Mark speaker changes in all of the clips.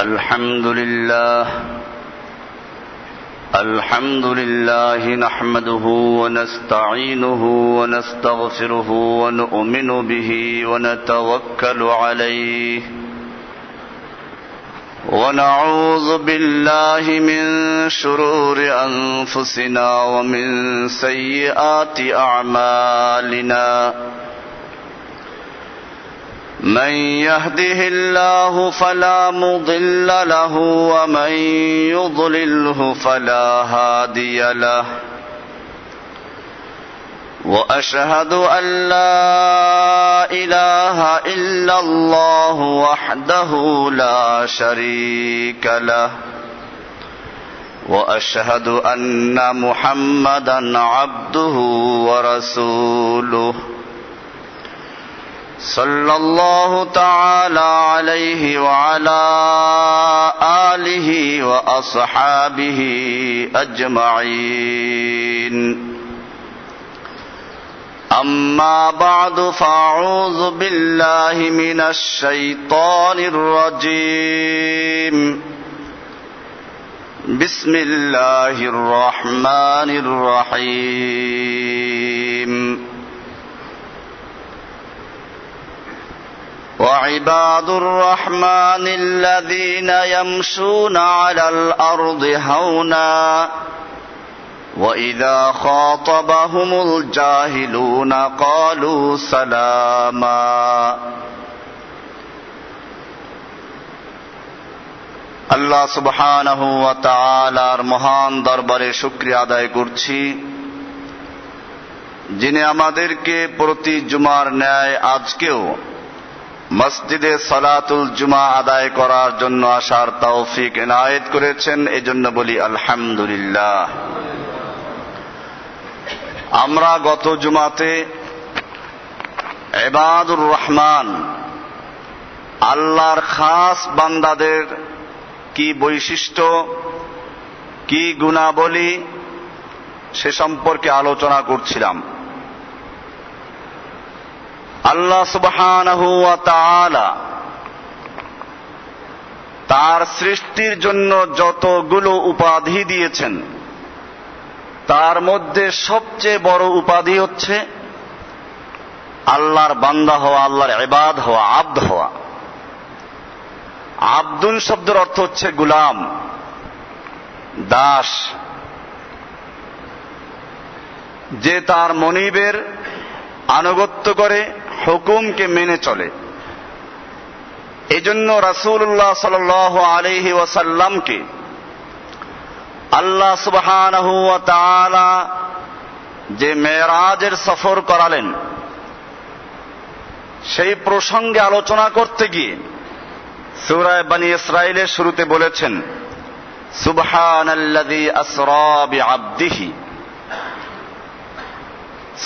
Speaker 1: الحمد لله نحمده ونستعينه ونستغفره ونؤمن به ونتوكل عليه ونعوذ بالله من شرور أنفسنا ومن سيئات أعمالنا من يهده الله فلا مضل له ومن يضلله فلا هادي له وأشهد أن لا إله إلا الله وحده لا شريك له وأشهد أن محمدا عبده ورسوله صلى الله تعالى عليه وعلى آله وأصحابه أجمعين أما بعد فأعوذ بالله من الشيطان الرجيم بسم الله الرحمن الرحيم وعباد الرحمن الذين يمشون على الأرض هونا وإذا خاطبهم الجاهلون قالوا سلاما আল্লাহ সুবহানাহু ওয়া তাআলার মহান দরবারে শুকরিয়া আদায় করছি, যিনি আমাদেরকে প্রতি জুমার ন্যায় আজকেও মসজিদে সালাতুল জুমা আদায় করার জন্য আসার তৌফিক এনায়েত করেছেন। এজন্য বলি আলহামদুলিল্লাহ। আমরা গত জুমাতে ইবাদুর রহমান, আল্লাহর খাস বান্দাদের কি বৈশিষ্ট্য, কি গুণাবলী সে সম্পর্কে আলোচনা করছিলাম। আল্লাহ সুবহানাহু ওয়া তাআলা তার সৃষ্টির জন্য যতগুলো উপাধি দিয়েছেন, তার মধ্যে সবচেয়ে বড় উপাধি হচ্ছে আল্লাহর বান্দা হওয়া, আল্লাহর ইবাদ হওয়া, আব্দ হওয়া। আব্দুন শব্দের অর্থ হচ্ছে গোলাম, দাস, যে তার মনিবের আনুগত্য করে, হুকুমকে মেনে চলে। এজন্য রাসূলুল্লাহ সাল্লাল্লাহু আলাইহি ওয়াসাল্লামকে আল্লাহ সুবহানাহু ওয়া তাআলা যে মেরাজের সফর করালেন, সেই প্রসঙ্গে আলোচনা করতে গিয়ে সূরা বনী ইসরাঈলের শুরুতে বলেছেন সুবহানাল্লাযী আসরা বিআবদিহি।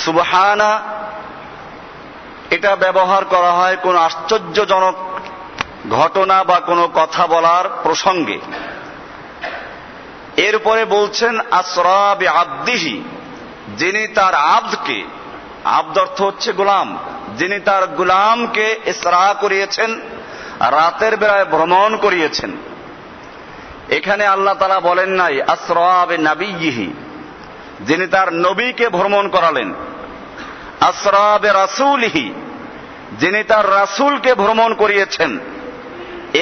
Speaker 1: সুবহানা এটা ব্যবহার করা হয় কোন আশ্চর্যজনক ঘটনা বা কোনো কথা বলার প্রসঙ্গে। এরপরে বলছেন আসরা বিআবদিহি, যিনি তার আব্দকে, আব্দ অর্থ হচ্ছে গোলাম, যিনি তার গোলামকে ইসরা করিয়েছেন, রাতের বেলায় ভ্রমণ করিয়েছেন। এখানে আল্লাহ তাআলা বলেন নাই আসরা বিনাবিয়িহি, যিনি তার নবীকে ভ্রমণ করালেন। আসরা বিরাসূলিহি, যিনি তার রাসূলকে ভ্রমণ করিয়েছেন।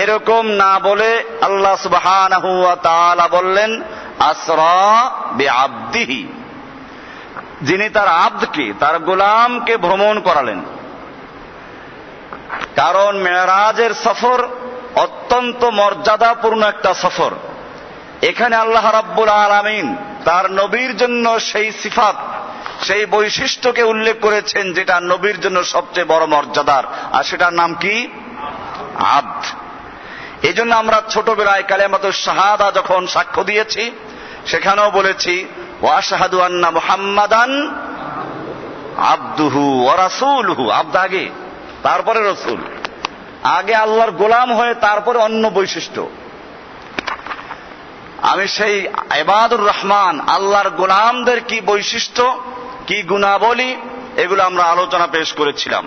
Speaker 1: এরকম না বলে আল্লাহ সুবহানাহু ওয়া তাআলা বললেন আসরা বিআবদিহি, যিনি তার আব্দকে, তার গোলামকে ভ্রমণ করালেন। কারণ মেরাজের সফর অত্যন্ত মর্যাদাপূর্ণ একটা সফর। এখানে আল্লাহ রাব্বুল আলামিন তার নবীর জন্য সেই সিফাত, সেই বৈশিষ্ট্যকে উল্লেখ করেছেন যেটা নবীর জন্য সবচেয়ে বড় মর্যাদার, আর সেটার নাম কি? আব্দ। এই জন্য আমরা ছোটবেলায় কালেমাতুশ শাহাদা যখন সাক্ষ্য দিয়েছি, সেখানেও বলেছি ওয়া আশহাদু আন্না মুহাম্মাদান আবদুহু ওয়া রাসূলুহু। আব্দ আগে, তারপরে রসুল। আগে আল্লাহর গোলাম হয়ে তারপরে অন্য বৈশিষ্ট্য। আমি সেই ইবাদুর রহমান, আল্লাহর গোলামদের কি বৈশিষ্ট্য, কি গুণাবলী, এগুলো আমরা আলোচনা পেশ করেছিলাম।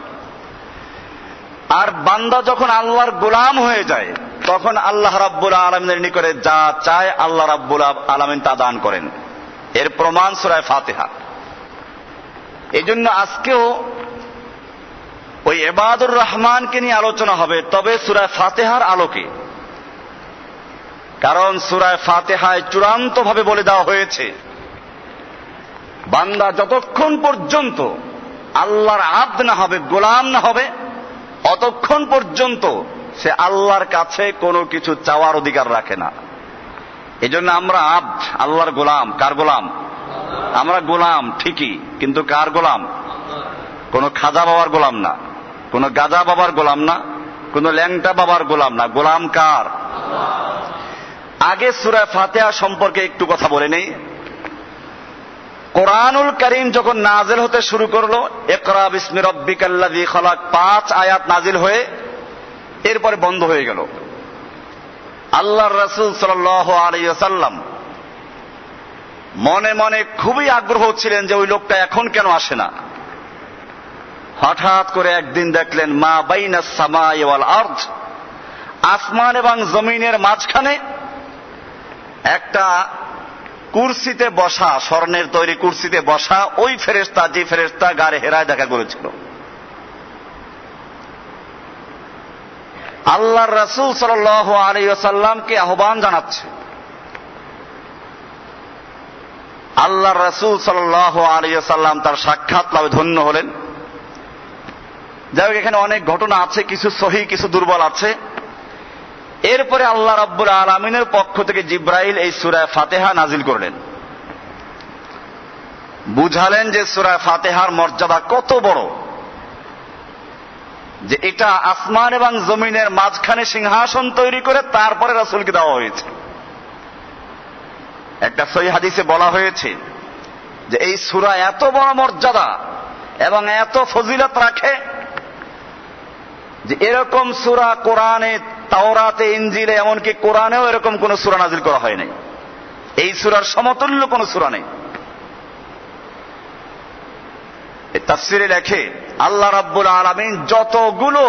Speaker 1: আর বান্দা যখন আল্লাহর গোলাম হয়ে যায়, তখন আল্লাহ রাব্বুল আলামিনের নিকটে যা চায় আল্লাহ রাব্বুল আলামিন তা দান করেন। এর প্রমাণ সূরা ফাতিহা। এই জন্য আজকেও ওই ইবাদুর রহমানকে নিয়ে আলোচনা হবে, তবে সূরা ফাতিহার আলোকে। কারণ সূরা ফাতিহায় চূড়ান্ত ভাবে বলে দেওয়া হয়েছে, বান্দা যতক্ষণ পর্যন্ত আল্লাহর আব্দ না হবে, গোলাম না হবে, অতক্ষণ পর্যন্ত সে আল্লাহর কাছে কোনো কিছু চাওয়ার অধিকার রাখে না। এজন্য আমরা আব্দ, আল্লাহর গোলাম। কার গোলাম? আমরা গোলাম ঠিকই, কিন্তু কার গোলাম? কোন খাজা বাবার গোলাম না, কোন গাজা বাবার গোলাম না, কোন ল্যাংটা বাবার গোলাম না। গোলাম কার? আগে সূরা ফাতিহা সম্পর্কে একটু কথা বলে নেই। কোরআনুল কারীম যখন নাজিল হতে শুরু করলো, ইকরা বিসমি রাব্বিকাল্লাযী খালাক 5 আয়াত নাজিল হয়ে এরপরে বন্ধ হয়ে গেল। আল্লাহর রাসূল সাল্লাল্লাহু আলাইহি ওয়াসাল্লাম মনে মনে খুবই আগ্রহ ছিলেন যে ওই লোকটা এখন কেন আসে না। হঠাৎ করে একদিন দেখলেন মা বাইনাস সামাই ওয়াল আরদ, আসমান এবং জমিনের মাঝখানে একটা কুরসিতে বসা, স্বর্ণের তৈরি কুরসিতে বসা ওই ফেরেশতা, যে ফেরেশতা গারে হেরায় দেখা করেছিল। আল্লাহর রাসূল সাল্লাল্লাহু আলাইহি ওয়াসাল্লামকে আহ্বান জানাচ্ছে। আল্লাহর রাসূল সাল্লাল্লাহু আলাইহি ওয়াসাল্লাম তার সাক্ষাৎ লাভে ধন্য হলেন। যাই হোক, এখানে অনেক ঘটনা আছে, কিছু সহিহ কিছু দুর্বল আছে। এরপরে আল্লাহ রাব্বুল আলামিনের পক্ষ থেকে জিব্রাইল এই সূরা ফাতিহা নাজিল করলেন, বুঝালেন যে সূরা ফাতিহার মর্যাদা কত বড়, যে এটা আসমান এবং জমিনের মাঝখানে সিংহাসন তৈরি করে তারপরে রাসূলকে দেওয়া হয়েছে। একটা সহিহ হাদিসে বলা হয়েছে যে এই সূরা এত বড় মর্যাদা এবং এত ফজিলত রাখে যে এরকম সূরা কোরআনে, তাওরাতে, ইনজিলে, এমনকি কোরআনেও এরকম কোন সূরা নাজিল করা হয় নাই। এই সূরার সমতুল্য কোন সূরা নেই। তাফসীরে লেখে আল্লাহ রাব্বুল আলামিন যতগুলো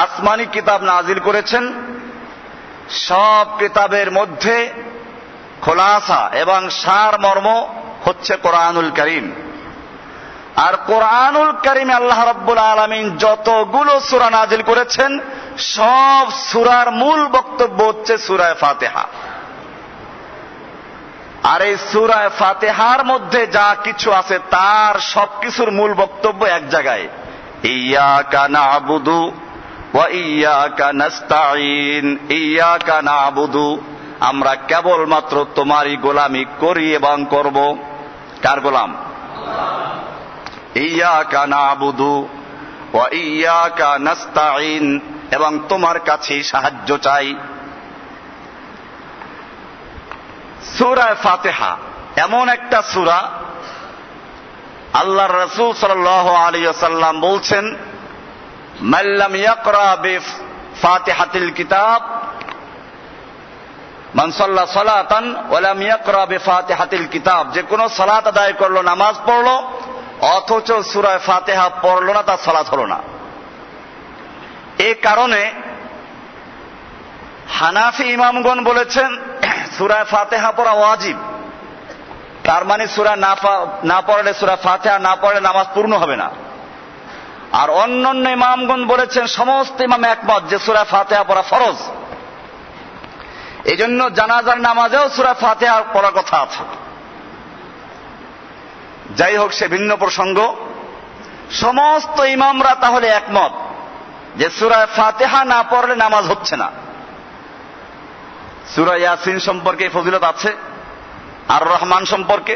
Speaker 1: আসমানি কিতাব নাজিল করেছেন, সব কিতাবের মধ্যে খোলাসা এবং সারমর্ম হচ্ছে কোরআনুল কারীম। আর কোরআনুল কারীমে আল্লাহ রাব্বুল আলামিন যতগুলো সূরা নাজিল করেছেন, সব সূরার মূল বক্তব্য হচ্ছে সূরা ফাতিহা। আর এই সূরা ফাতিহার মধ্যে যা কিছু আছে তার সবকিছুর মূল বক্তব্য এক জায়গায়, ইয়্যাকা না'বুদু ওয়া ইয়্যাকা নাস্তাঈন। ইয়্যাকা না'বুদু, আমরা কেবলমাত্র তোমারই গোলামি করি এবং করব। কার গোলাম? ইয়্যাকা না'বুদু ওয়া ইয়্যাকা নাস্তাঈন, এবং তোমার কাছেই সাহায্য চাই। সূরা ফাতিহা এমন একটা সূরা, আল্লাহর রাসূল সাল্লাল্লাহু আলাইহি ওয়াসাল্লাম বলছেন, মান লাম ইয়াকরা বিফাতিহাতিল কিতাব, মান সাল্লা সালাতান ওয়া লাম ইয়াকরা বিফাতিহাতিল কিতাব, যে কোনো সালাত আদায় করলো, নামাজ পড়লো, অথচ সূরা ফাতিহা পড়লো না, তার সালাত হলো না। এই কারণে হানাফি ইমামগণ বলেছেন সূরা ফাতিহা পড়া ওয়াজিব। তার মানে সূরা না পড়লে, সূরা ফাতিহা না পড়লে নামাজ পূর্ণ হবে না। আর অন্যান্য ইমামগণ বলেছেন, সমস্ত ইমাম একমত যে সূরা ফাতিহা পড়া ফরজ। এই জন্য জানাজার নামাজেও সূরা ফাতিহা পড়ার কথা আছে। যাই হোক, সে ভিন্ন প্রসঙ্গ। সমস্ত ইমামরা তাহলে একমত যে সূরা ফাতিহা না পড়লে নামাজ হচ্ছে না। সূরা ইয়াসিন সম্পর্কে ফজিলত আছে, আর রহমান সম্পর্কে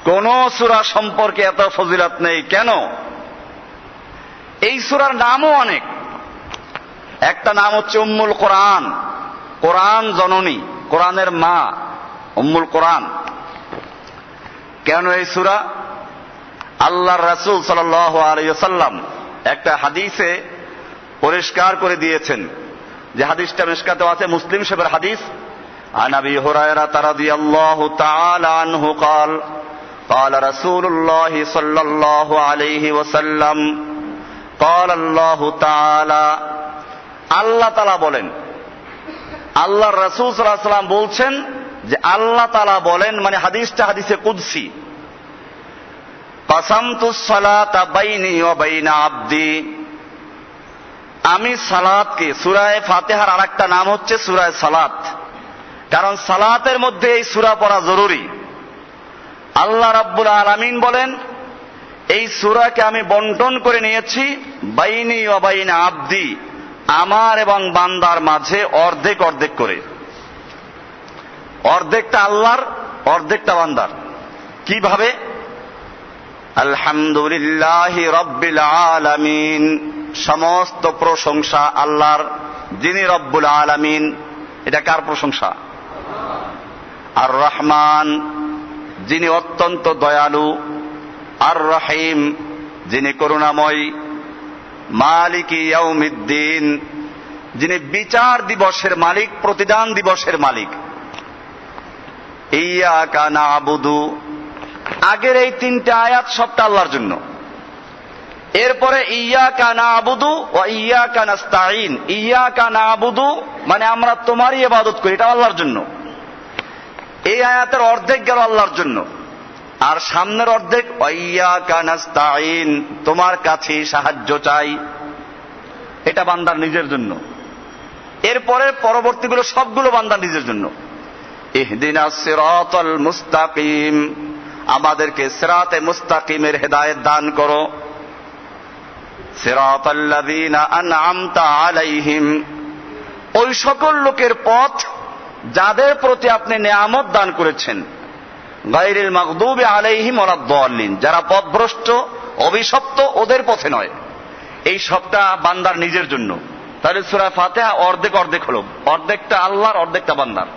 Speaker 1: কোন সূরা সম্পর্কে এত ফজিলত নেই। কেন? এই সূরার নামও অনেক। একটা নাম হচ্ছে উম্মুল কোরআন, কোরআন জননী, কোরআনের মা, উম্মুল কোরআন। কেন এই সূরা? আল্লাহর রাসূল সাল্লাল্লাহু আলাইহি ওয়াসাল্লাম একটা হাদিসে পরিষ্কার করে দিয়েছেন, যে হাদিসটা মিশকাতে আছে, মুসলিম শরীফের হাদিস। আন আবি হুরায়রা রাদিয়াল্লাহু তাআলা আনহু قال قال رسول الله صلى الله عليه وسلم قال الله تعالى, আল্লাহ তাআলা বলেন, আল্লাহ রাসূল সাল্লাল্লাহু আলাইহি ওয়াসাল্লাম বলছেন যে আল্লাহ তাআলা বলেন, মানে হাদিসটা হাদিসে কুদসি, কাসামতুস সালাতা বাইনি ওয়া বাইনা আবদি, আমি সালাতকে, সূরা ফাতিহার আরেকটা নাম হচ্ছে সূরা সালাত, কারণ সালাতের মধ্যে এই সূরা পড়া জরুরি। আল্লাহ রাব্বুল আলামিন বলেন এই সূরাকে আমি বন্টন করে নিয়েছি বাইনি ওয়া বাইনা আবদি, আমার এবং বান্দার মাঝে অর্ধেক অর্ধেক করে। অর্ধেকটা আল্লাহর, অর্ধেকটা বান্দার। কিভাবে? আলহামদুলিল্লাহি রাব্বিল আলামিন, সমস্ত প্রশংসা আল্লাহর, যিনি রব্বুল আলামিন। এটা কার প্রশংসা? আর রহমান, যিনি অত্যন্ত দয়ালু। আর রহিম, যিনি করুণাময়। মালিকি ইয়াউমিদ্দিন, যিনি বিচার দিবসের মালিক, প্রতিদান দিবসের মালিক। ইয়াকা না'বুদু, আগের এই তিনটা আয়াত সবটা আল্লাহর জন্য। এরপরে ইয়াকা না'বুদু ওয়া ইয়াকা নাস্তাঈন, ইয়াকা না'বুদু মানে আমরা তোমারই ইবাদত করি, এটা আল্লাহর জন্য। এই আয়াতের অর্ধেক গেল আল্লাহর জন্য, আর সামনের অর্ধেক ওয়া ইয়াকা নাস্তাঈন, তোমার কাছে সাহায্য চাই, এটা বান্দার নিজের জন্য। এরপরে পরবর্তীগুলো সবগুলো বান্দার নিজের জন্য। ইহদিনাস সিরাতাল মুস্তাকিম, আমাদেরকে সিরাতে মুস্তাকিমের হেদায়েত দান করো। সিরাতাল্লাযীনা আন'আমতা আলাইহিম, ওই সকল লোকের পথ যাদের প্রতি আপনি নেয়ামত দান করেছেন। গায়রিল মাগদুবি আলাইহিম ওয়ালাদ-দাল্লিন, যারা পথভ্রষ্ট অভিশপ্ত ওদের পথে নয়। এই সবটা বান্দার নিজের জন্য। তাহলে সূরা ফাতিহা অর্ধেক অর্ধেক হলো, অর্ধেকটা আল্লাহর, অর্ধেকটা বান্দার।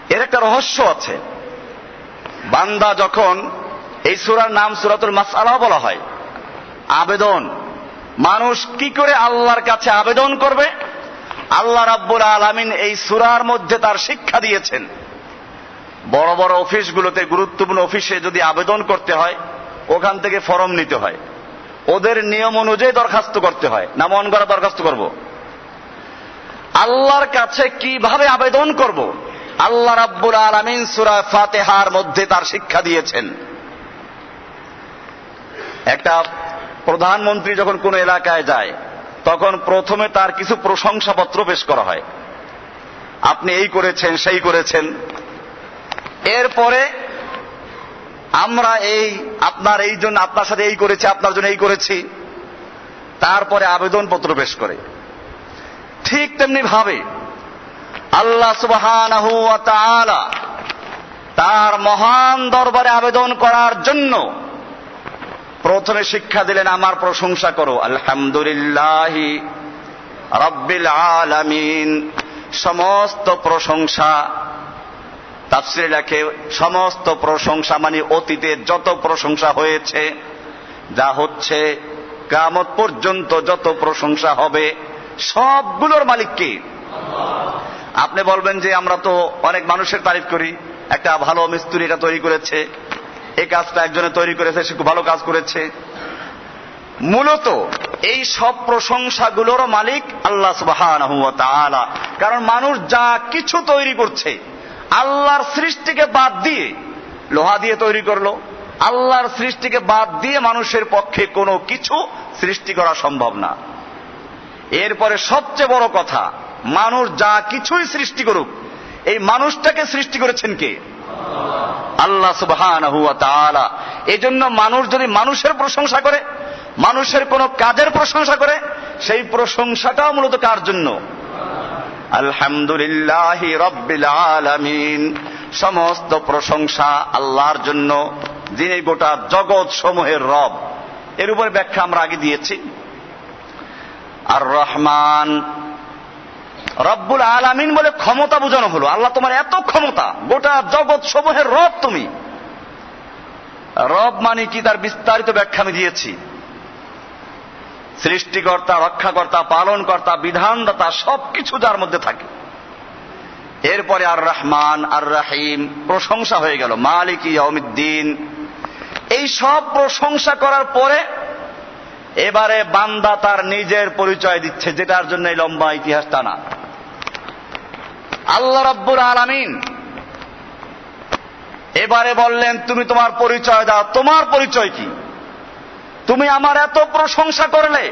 Speaker 1: এর একটা রহস্য আছে। বান্দা যখন, এই সূরার নাম সূরাতুল মাসআলা বলা হয়, আবেদন। মানুষ কি করে আল্লাহর কাছে আবেদন করবে, আল্লাহ রাব্বুল আলামিন এই সূরার মধ্যে তার শিক্ষা দিয়েছেন। বড় বড় অফিসগুলোতে, গুরুত্বপূর্ণ অফিসে যদি আবেদন করতে হয়, ওখান থেকে ফরম নিতে হয়, ওদের নিয়ম অনুযায়ী দরখাস্ত করতে হয়, না মন গড়া দরখাস্ত করব? আল্লাহর কাছে কিভাবে আবেদন করব, আল্লাহ রাব্বুল আলামিন সূরা ফাতিহার মধ্যে তার শিক্ষা দিয়েছেন। একটা প্রধানমন্ত্রী যখন কোন এলাকায় যায়, তখন প্রথমে তার কিছু প্রশংসাপত্র পেশ করা হয়। আপনি এই করেছেন, সেই করেছেন। এরপরে আমরা এই, আপনার এই জন্য, আপনার সাথে এই করেছি, আপনার জন্য এই করেছি। তারপরে আবেদনপত্র পেশ করে। ঠিক তেমনি ভাবে আল্লাহ সুবহানাহু ওয়া তাআলা তার মহান দরবারে আবেদন করার জন্য প্রথমে শিক্ষা দিলেন, আমার প্রশংসা করো। আলহামদুলিল্লাহি রাব্বিল আলামিন, সমস্ত প্রশংসা, তাফসীরে লেখে সমস্ত প্রশংসা মানে অতীতের যত প্রশংসা হয়েছে, যা হচ্ছে, কিয়ামত পর্যন্ত যত প্রশংসা হবে, সবগুলোর মালিক কে? আপনি বলবেন যে আমরা তো অনেক মানুষের তারিফ করি, একটা ভালো মিস্ত্রি এটা তৈরি করেছে, এই কাজটা একজনে তৈরি করেছে, সে খুব ভালো কাজ করেছে। মূলত এই সব প্রশংসাগুলোর মালিক আল্লাহ সুবহানাহু ওয়া তাআলা। কারণ মানুষ যা কিছু তৈরি করছে আল্লাহর সৃষ্টিকে বাদ দিয়ে, লোহা দিয়ে তৈরি করলো, আল্লাহর সৃষ্টিকে বাদ দিয়ে মানুষের পক্ষে কোনো কিছু সৃষ্টি করা সম্ভব না। এরপরে সবচেয়ে বড় কথা, মানুষ যা কিছুই সৃষ্টি করুক, এই মানুষটাকে সৃষ্টি করেছেন কে? আল্লাহ সুবহানাহু ওয়া তাআলা। এজন্য মানুষ যদি মানুষের প্রশংসা করে, মানুষের কোন কাজের প্রশংসা করে, সেই প্রশংসাটাও মূলত কার জন্য? আলহামদুলিল্লাহি রাব্বিল আলামিন, সমস্ত প্রশংসা আল্লাহর জন্য, যিনি গোটা জগৎ সমূহের রব। এর উপরে ব্যাখ্যা আমরা আগে দিয়েছি। আর রহমান, রব্বুল আলামিন বলে ক্ষমতা বোঝানো হলো। আল্লাহ তোমার এত ক্ষমতা, গোটা জগৎ সমূহের রব তুমি। রব মানে কি, তার বিস্তারিত ব্যাখ্যা আমি দিয়েছি। সৃষ্টিকর্তা, রক্ষাকর্তা, পালনকর্তা, বিধানদাতা, সবকিছু যার মধ্যে থাকে। এরপরে আর রহমান, আর রহিম, প্রশংসা হয়ে গেল। মালিক ইয়াউমিদ্দিন, এই সব প্রশংসা করার পরে এবারে বান্দা তার নিজের পরিচয় দিচ্ছে, যেটার জন্য এই লম্বা ইতিহাস টানা। আল্লাহ রাব্বুল আলামিন এবারে বললেন, তুমি তোমার পরিচয় দাও। তোমার পরিচয় কি? তুমি আমার এত প্রশংসা করলে,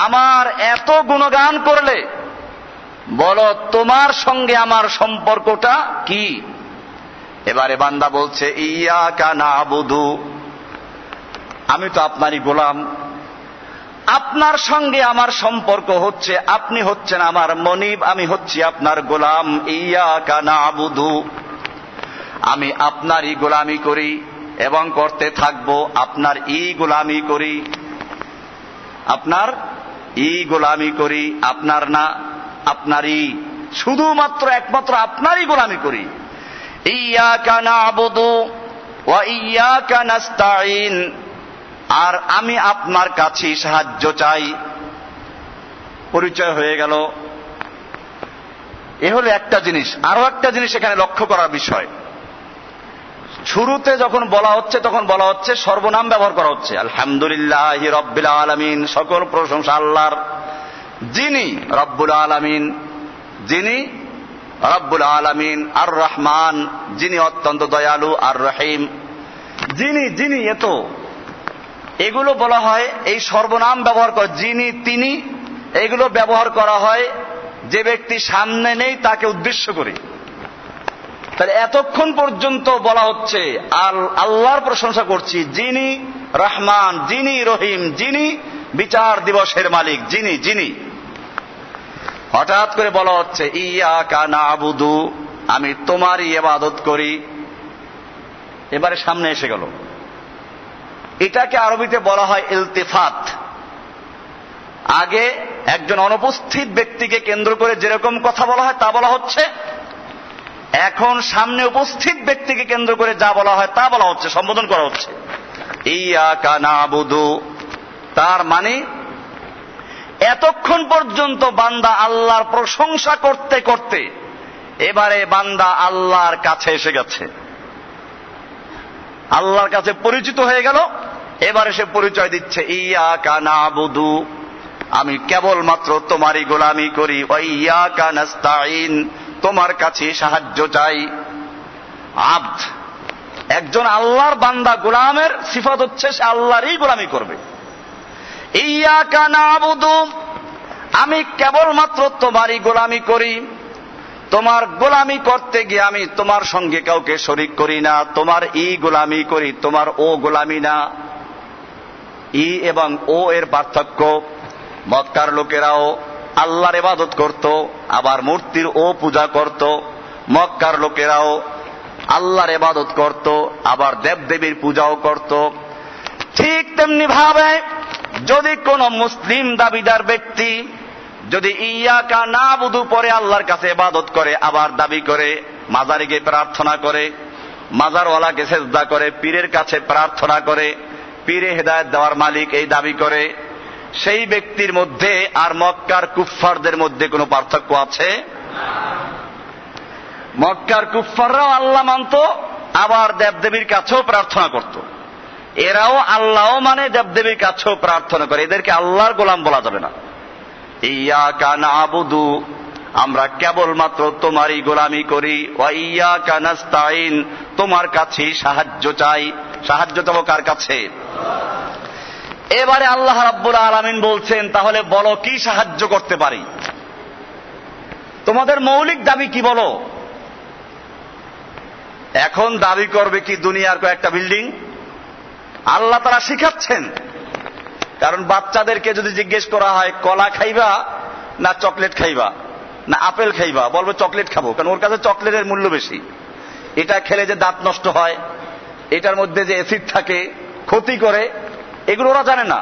Speaker 1: আমার এত গুণগান করলে, বলো তোমার সঙ্গে আমার সম্পর্কটা কি? এবারে বান্দা বলছে, ইয়াকা না'বুদু, আমি তো আপনারই গোলাম, আপনার সঙ্গে আমার সম্পর্ক হচ্ছে, আপনি হচ্ছেন আমার মনিব, আমি হচ্ছি আপনার গোলাম। ইয়াকা না'বুদু, আমি আপনারই গোলামি করি এবং করতে থাকবো, আপনার গোলামি করি, আপনার গোলামি করি, আপনার না, আপনারই, শুধুমাত্র একমাত্র আপনারই গোলামি করি। ইয়াকা না'বুদু ওয়া ইয়াকা নাস্তাঈন, আর আমি আপনার কাছেই সাহায্য চাই। পরিচয় হয়ে গেল। এ হলো একটা জিনিস। আরো একটা জিনিস এখানে লক্ষ্য করার বিষয়, শুরুতে যখন বলা হচ্ছে তখন বলা হচ্ছে সর্বনাম ব্যবহার করা হচ্ছে, আলহামদুলিল্লাহি রাব্বিল আলামিন, সকল প্রশংসা আল্লাহর, যিনি রব্বুল আলামিন, যিনি রব্বুল আলামিন, আর রহমান, যিনি অত্যন্ত দয়ালু, আর রহিম, যিনি যিনি, এগুলো বলা হয়, এই সর্বনাম ব্যবহার করে, যিনি তিনি, এগুলো ব্যবহার করা হয় যে ব্যক্তি সামনে নেই তাকে উদ্দেশ্য করে। তাহলে এতক্ষণ পর্যন্ত বলা হচ্ছে আল্লাহর প্রশংসা করছি, যিনি রহমান, যিনি রহিম, যিনি বিচার দিবসের মালিক, যিনি যিনি। হঠাৎ করে বলা হচ্ছে ইয়াকা না'বুদু, আমি তোমারই ইবাদত করি। এবারে সামনে এসে গেল। এটাকে আরবিতে বলা হয় ইলতিফাত। আগে একজন অনুপস্থিত ব্যক্তিকে কেন্দ্র করে যেরকম কথা বলা হয় তা বলা হচ্ছে, এখন সামনে উপস্থিত ব্যক্তিকে কেন্দ্র করে যা বলা হয় তা বলা হচ্ছে, সম্বোধন করা হচ্ছে। ইয়াকা না'বুদু, তার মানে এতক্ষণ পর্যন্ত বান্দা আল্লাহর প্রশংসা করতে করতে এবারে বান্দা আল্লাহর কাছে এসে গেছে, আল্লাহর কাছে পরিচিত হয়ে গেল। এবারে সে পরিচয় দিচ্ছে, ইয়াকা না'বুদু, আমি কেবলমাত্র তোমারই গোলামি করি, ওয়া ইয়াকা নাস্তাঈন, তোমার কাছে সাহায্য চাই। আব্দ, একজন আল্লাহর বান্দা গোলামের সিফাত হচ্ছে সে আল্লাহরই গোলামি করবে। ইয়াকা না'বুদু, আমি কেবলমাত্র তোমারই গোলামি করি, তোমার গোলামি করতে গিয়ে আমি তোমার সঙ্গে কাউকে শরীক করি না, তোমার গোলামি করি, তোমার গোলামি না। এবং ও এর পার্থক্য, মক্কার লোকেরাও আল্লাহর ইবাদত করত, আবার মূর্তির পূজা করত। মক্কার লোকেরাও আল্লাহর ইবাদত করত, আবার দেবদেবীর পূজাও করত। ঠিক তেমনি ভাবে যদি কোন মুসলিম দাবিদার ব্যক্তি যদি ইয়াকা না'বুদু পরে আল্লাহর কাছে ইবাদত করে, আবার দাবি করে মাজারে গিয়ে প্রার্থনা করে, মাজারওয়ালাকে সেজদা করে, পীরের কাছে প্রার্থনা করে, পীরে হেদায়েত দেওয়ার মালিক এই দাবি করে, সেই ব্যক্তির মধ্যে আর মক্কার কুফফারদের মধ্যে কোনো পার্থক্য আছে? মক্কার কুফফাররাও আল্লাহ মানত, আবার দেবদেবীর কাছেও প্রার্থনা করত। এরাও আল্লাহ মানে দেবদেবীর কাছেও প্রার্থনা করে, এদেরকে আল্লাহর গোলাম বলা যাবে না। ইয়াকা না'বুদু, আমরা কেবলমাত্র তোমারই গোলামি করি, ওয়া ইয়াকা নাস্তাঈন, তোমার কাছেই সাহায্য চাই। সাহায্য চাবো কার কাছে? এবারে আল্লাহ রাব্বুল আলামিন বলছেন, তাহলে বলো কি সাহায্য করতে পারি? তোমাদের মৌলিক দাবি কি বলো? এখন দাবি করবে কি দুনিয়ার কয়েকটা বিল্ডিং? আল্লাহ তারা শিখাচ্ছেন। কারণ বাচ্চাদেরকে যদি জিজ্ঞেস করা হয় কলা খাইবা না চকলেট খাইবা না আপেল খাইবা, বলবে চকলেট খাবো, কারণ ওর কাছে চকলেটের মূল্য বেশি। এটা খেলে যে দাঁত নষ্ট হয়, এটার মধ্যে যে অ্যাসিড থাকে ক্ষতি করে, এগুলো ওরা জানে না।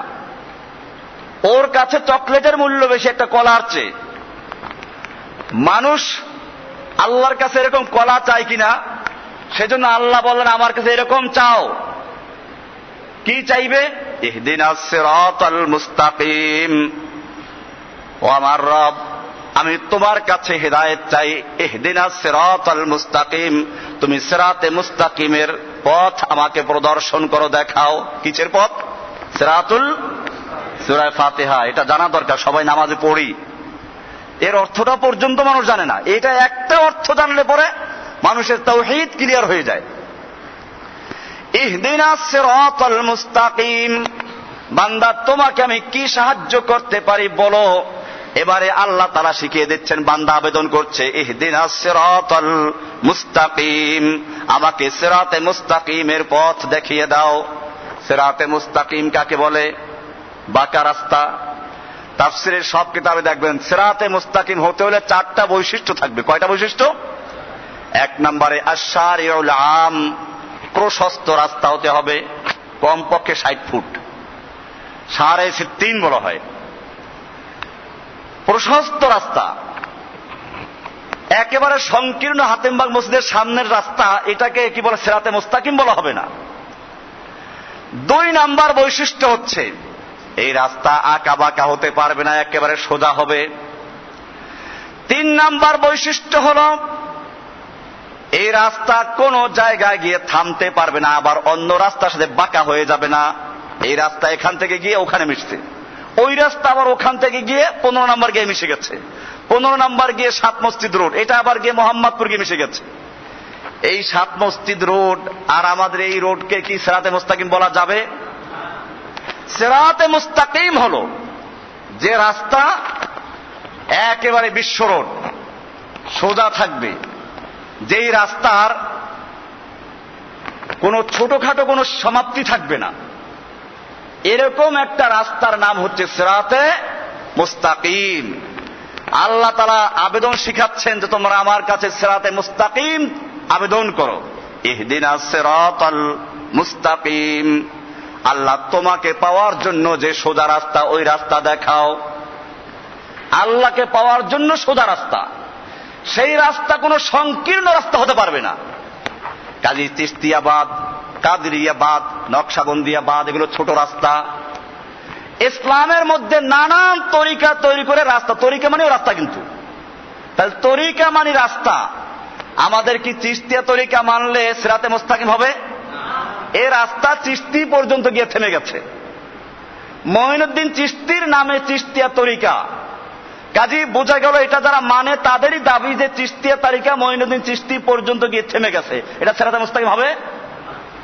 Speaker 1: ওর কাছে চকলেটের মূল্য বেশি একটা কলার চেয়ে। মানুষ আল্লাহর কাছে এরকম কলা চায় কিনা, সেজন্য আল্লাহ বললেন আমার কাছে এরকম চাও। কি চাইবে? ইহদিনাস সিরাতাল মুস্তাকিম, ও আমার রব আমি তোমার কাছে হেদায়েত চাই। ইহদিনাস সিরাতাল মুস্তাকিম, তুমি সিরাতে মুস্তাকিমের পথ আমাকে প্রদর্শন করো, দেখাও। কিসের পথ? সিরাতুল, সূরা ফাতিহা, এটা জানা দরকার, সবাই নামাজে পড়ি। এর অর্থটা পর্যন্ত মানুষ জানে না। এটা একটা অর্থ জানলে পরে মানুষের তাওহীদ ক্লিয়ার হয়ে যায়। ইহদিনাস সিরাতাল মুস্তাকিম, বান্দা তোমাকে আমি কি সাহায্য করতে পারি বলো। এবারে আল্লাহ তাআলা শিখিয়ে দিচ্ছেন, বান্দা আবেদন করছে, ইহদিনাস সিরাতাল মুস্তাকিম, আমাকে সিরাতে মুস্তাকিমের পথ দেখিয়ে দাও। সিরাতে মুস্তাকিম কাকে বলে? বাঁকা রাস্তা। তাফসীরের সব কিতাবে দেখবেন সিরাতে মুস্তাকিম হতে হলে 4টা বৈশিষ্ট্য থাকবে। কয়টা বৈশিষ্ট্য? 1 নম্বরে আশ-শারিউল আম, প্রশস্ত রাস্তা হতে হবে, কমপক্ষে 60 ফুট, 3.5 বলা হয়। প্রশস্ত রাস্তা, একেবারে সংকীর্ণ হাতেমবাগ মসজিদের সামনের রাস্তা, এটাকে কি বলে? সিরাতে মুস্তাকিম বলা হবে না। 2 নাম্বার বৈশিষ্ট্য হচ্ছে এই রাস্তা আঁকা বাঁকা হতে পারবে না, একেবারে সোজা হবে। 3 নাম্বার বৈশিষ্ট্য হল এই রাস্তা কোন জায়গায় গিয়ে থামতে পারবে না, আবার অন্য রাস্তার সাথে বাঁকা হয়ে যাবে না। এই রাস্তা এখান থেকে গিয়ে ওখানে মিশছে, ওই রাস্তা আবার ওখান থেকে গিয়ে 15 নাম্বার গিয়ে মিশে গেছে, 15 নাম্বার গিয়ে 7 মসজিদ রোড, এটা আবার গিয়ে মোহাম্মদপুর গিয়ে মিশে গেছে। এই 7 মসজিদ রোড আর আমাদের এই রোডকে কি সিরাতে মুস্তাকিম বলা যাবে? সিরাতে মুস্তাকিম হলো যে রাস্তা একেবারে বিশ্ব রোড, সোজা থাকবে, যেই রাস্তার কোনো ছোটখাটো কোনো সমাপ্তি থাকবে না। এরকম একটা রাস্তার নাম হচ্ছে সিরাতে মুস্তাকিম। আল্লাহ তাআলা আবেদন শিখাচ্ছেন যে তোমরা আমার কাছে সিরাতে মুস্তাকিম আবেদন করো। ইহদিনাস সিরাতাল মুস্তাকিম, আল্লাহ তোমাকে পাওয়ার জন্য যে সোজা রাস্তা, ওই রাস্তা দেখাও। আল্লাহকে পাওয়ার জন্য সোজা রাস্তা, সেই রাস্তা কোনো সংকীর্ণ রাস্তা হতে পারবে না। কাজী চিশতিয়াবাদ, কাদরিয়াবাদ, নকশবন্দিয়াবাদ এগুলো ছোট রাস্তা। ইসলামের মধ্যে নানান তরিকা তৈরি করে রাস্তা, তরিকা মানে রাস্তা, কিন্তু তাহলে তরিকা মানে রাস্তা। আমাদের কি চিশতিয়া তরিকা মানলে সিরাতে মুস্তাকিম হবে? এ রাস্তা চিশতি পর্যন্ত গিয়ে থেমে গেছে। মঈনুদ্দিন চিশতির নামে চিশতিয়া তরিকা, কাজী বোঝা গেল এটা যারা মানে তাদেরই দাবি যে চিশতিয়া তরিকা মঈনুদ্দিন চিশতি পর্যন্ত গিয়ে থেমে গেছে। এটা সিরাতে মুস্তাকিম হবে?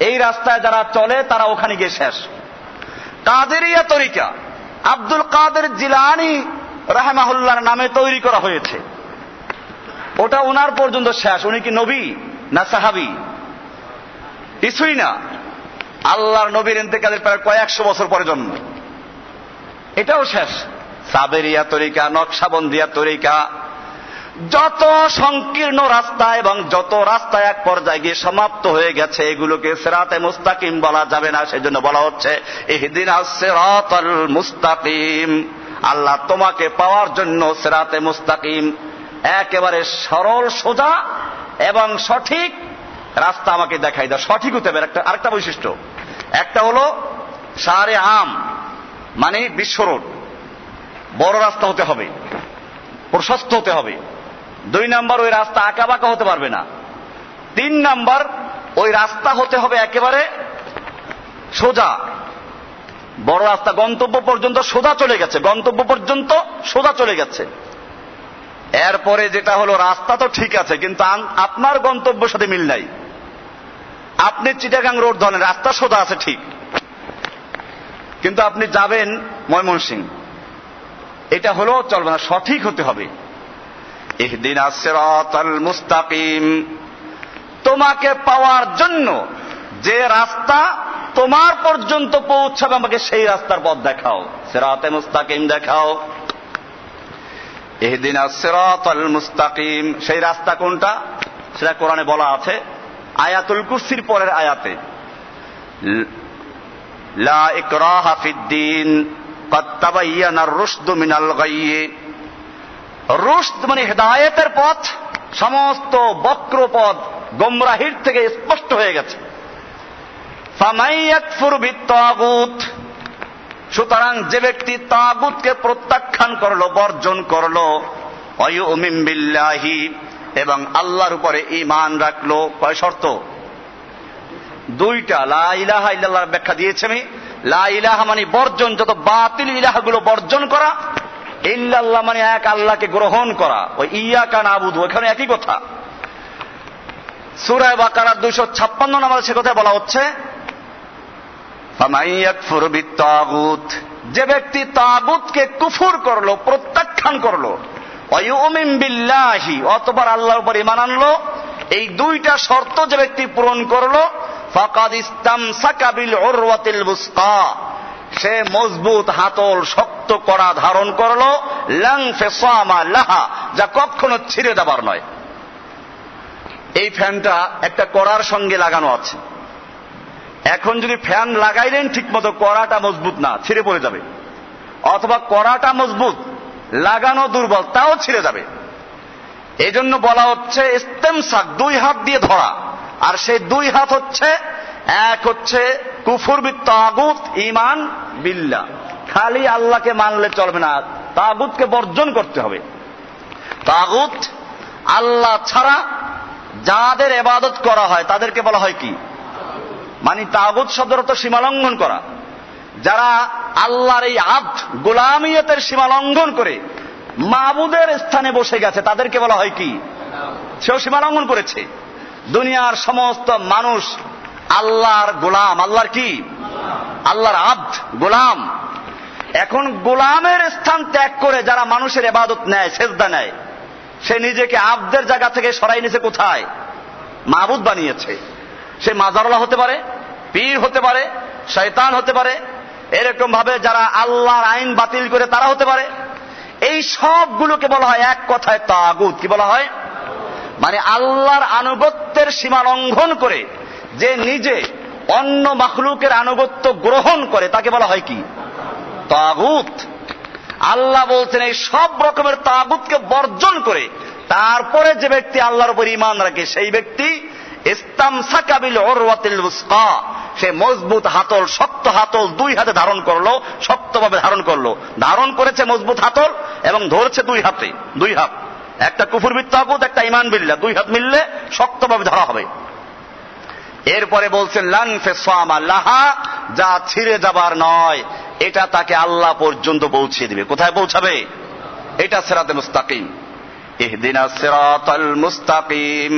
Speaker 1: এই রাস্তায় যারা চলে তারা ওখানে গিয়ে শেষ। কাদেরিয়া তরিকা আব্দুল কাদের জিলানী রাহমাহুল্লাহর নামে তৈরি করা হয়েছে, ওটা ওনার পর্যন্ত শেষ। উনি কি নবী না সাহাবী? কিছুই না। আল্লাহর নবীর ইন্তেকালের প্রায় কয়েকশো বছর পরে জন্ম, এটাও শেষ। সাবেরিয়া তরিকা, নকশবন্দিয়া তরিকা, যত সংকীর্ণ রাস্তা এবং যত রাস্তা এক পর্যায়ে গিয়ে সমাপ্ত হয়ে গেছে, এগুলোকে সিরাতে মুস্তাকিম বলা যাবে না। সেজন্য বলা হচ্ছে ইহদিনাস সিরাতাল মুস্তাকিম, আল্লাহ তোমাকে পাওয়ার জন্য সিরাতে মুস্তাকিম, একেবারে সরল সোজা এবং সঠিক রাস্তা আমাকে দেখাই দাও। সঠিক হতে হবে। আরেকটা বৈশিষ্ট্য, একটা হলো শারে আম মানে বিশ্ব রোড, বড় রাস্তা হতে হবে, প্রশস্ত হতে হবে। 2 নাম্বার, ওই রাস্তা আঁকা বাঁকা হতে পারবে না। 3 নাম্বার, ওই রাস্তা হতে হবে একেবারে সোজা, বড় রাস্তা, গন্তব্য পর্যন্ত সোজা চলে গেছে, গন্তব্য পর্যন্ত সোজা চলে গেছে। এরপরে যেটা হলো রাস্তা তো ঠিক আছে, কিন্তু আপনার গন্তব্যের সাথে মিল নাই। আপনি চিটাগাং রোড ধরেন, রাস্তা সোজা আছে ঠিক, কিন্তু আপনি যাবেন ময়মনসিংহ, এটা হলো চলবে না, সঠিক হতে হবে। ইহদিনাস সিরাতাল মুস্তাকিম, তোমাকে পাওয়ার জন্য যে রাস্তা তোমার পর্যন্ত পৌঁছাবে, আমাকে সেই রাস্তার পথ দেখাও, সিরাতে মুস্তাকিম দেখাও। ইহদিনাস সিরাতাল মুস্তাকিম, সেই রাস্তা কোনটা সেটা কোরআনে বলা আছে আয়াতুল কুরসির পরের আয়াতে, লা ইকরাহা ফিদ্দিন ক্বাদ তাবায়্যানার রুশদু মিনাল গায়্যি। রুশদ মানে হেদায়েতের পথ, সমস্ত বক্র পথ গোমরাহির থেকে স্পষ্ট হয়ে গেছে। ফামান ইয়াকফুর বিত্তাগুত, সুতরাং যে ব্যক্তি তাগুতকে প্রত্যাখ্যান করলো, বর্জন করলো, ওয়ায়ুমিন বিল্লাহি, এবং আল্লাহর উপরে ঈমান রাখলো। কয় শর্ত? 2টা। লা ইলাহা ইল্লাল্লাহর ব্যাখ্যা দিয়েছি আমি। লা ইলাহা মানে বর্জন, যত বাতিল ইলাহাগুলো বর্জন করা, ইল্লাল্লাহ মানে এক আল্লাহকে গ্রহণ করা, ওই ইয়াকা নাবুদু ওখানে একই কথা। সূরা বাকারা 256 নম্বরে সে কথা বলা হচ্ছে, ফামান ইয়াকফুর বিত্তাগুত, যে ব্যক্তি তাগুতকে কুফর করলো, প্রত্যাখ্যান করলো, ওয়া ইউমিন বিল্লাহি, অতঃপর আল্লাহর উপর ঈমান আনলো, এই দুইটা শর্ত যে ব্যক্তি পূরণ করলো, ফাকাদ ইসতামসাকা বিল উরওয়াতিল বুসকা, সে মজবুত হাতল শক্ত কড়া ধারণ করলো, লাং ফিসামা লাহা, যা কখনো ছিঁড়ে দেবার নয়। এই ফ্যানটা একটা কড়ার সঙ্গে লাগানো আছে, এখন যদি ফ্যান লাগাইলেন ঠিক মতো, কড়াটা মজবুত না, ছিঁড়ে পড়ে যাবে, অথবা কড়াটা মজবুত লাগানো দুর্বল, তাও ছিঁড়ে যাবে। এই জন্য বলা হচ্ছে ইস্তেমসাক, দুই হাত দিয়ে ধরা, আর সেই দুই হাত হচ্ছে, এক হচ্ছে কুফর বিত্তাগুত, ঈমান বিল্লাহ, খালি আল্লাহকে মানলে চলবে না, তাগুতকে বর্জন করতে হবে। তাগুত আল্লাহ ছাড়া যাদের ইবাদত করা হয় তাদেরকে বলা হয় কি, মানে তাগুত শব্দের অর্থ সীমা লঙ্ঘন করা। যারা আল্লাহর এই আব্দ গোলামিয়তের সীমা লঙ্ঘন করে মাবুদের স্থানে বসে গেছে তাদেরকে বলা হয় কি, সেও সীমা লঙ্ঘন করেছে। দুনিয়ার সমস্ত মানুষ আল্লাহর গোলাম, আল্লাহর কি, আল্লাহর আব্দ গোলাম। এখন গোলামের স্থান ত্যাগ করে যারা মানুষের ইবাদত নেয়, সেজদা নেয়, সে নিজেকে আব্দের জায়গা থেকে সরাই নিয়েছে কোথায়, মাবুদ বানিয়েছে। সে মাজারওয়ালা হতে পারে, পীর হতে পারে, শয়তান হতে পারে, এরকম ভাবে যারা আল্লাহর আইন বাতিল করে তারা হতে পারে। এই সবগুলোকে বলা হয় এক কথায় তাগুত। কি বলা হয়, মানে আল্লাহর আনুগত্যের সীমা লঙ্ঘন করে যে নিজে অন্য মাখলুকের আনুগত্য গ্রহণ করে তাকে বলা হয় কি, তাগুত। আল্লাহ বলছেন এই সব রকমের তাগুতকে বর্জন করে তারপরে যে ব্যক্তি আল্লাহর উপর ঈমান রাখে সেই ব্যক্তি ইসতামসাকা বিল উরওয়াতিল বুসকা, সে মজবুত হাতল, শক্ত হাতল দুই হাতে ধারণ করলো, শক্তভাবে ধারণ করলো, ধারণ করেছে মজবুত হাতল এবং ধরছে দুই হাতে, দুই হাত, একটা কুফর বিত্তাগুত, একটা ঈমান বিল্লাহ, দুই হাত মিললে শক্তভাবে ধরা হবে। এরপরে বলছেন লান ফিসামা লাহা, যা ছিঁড়ে যাবার নয়, এটা তাকে আল্লাহ পর্যন্ত পৌঁছে দিবে। কোথায় পৌঁছাবে, এটা সিরাতে মুস্তাকিম, ইহদিনাস সিরাতাল মুস্তাকিম।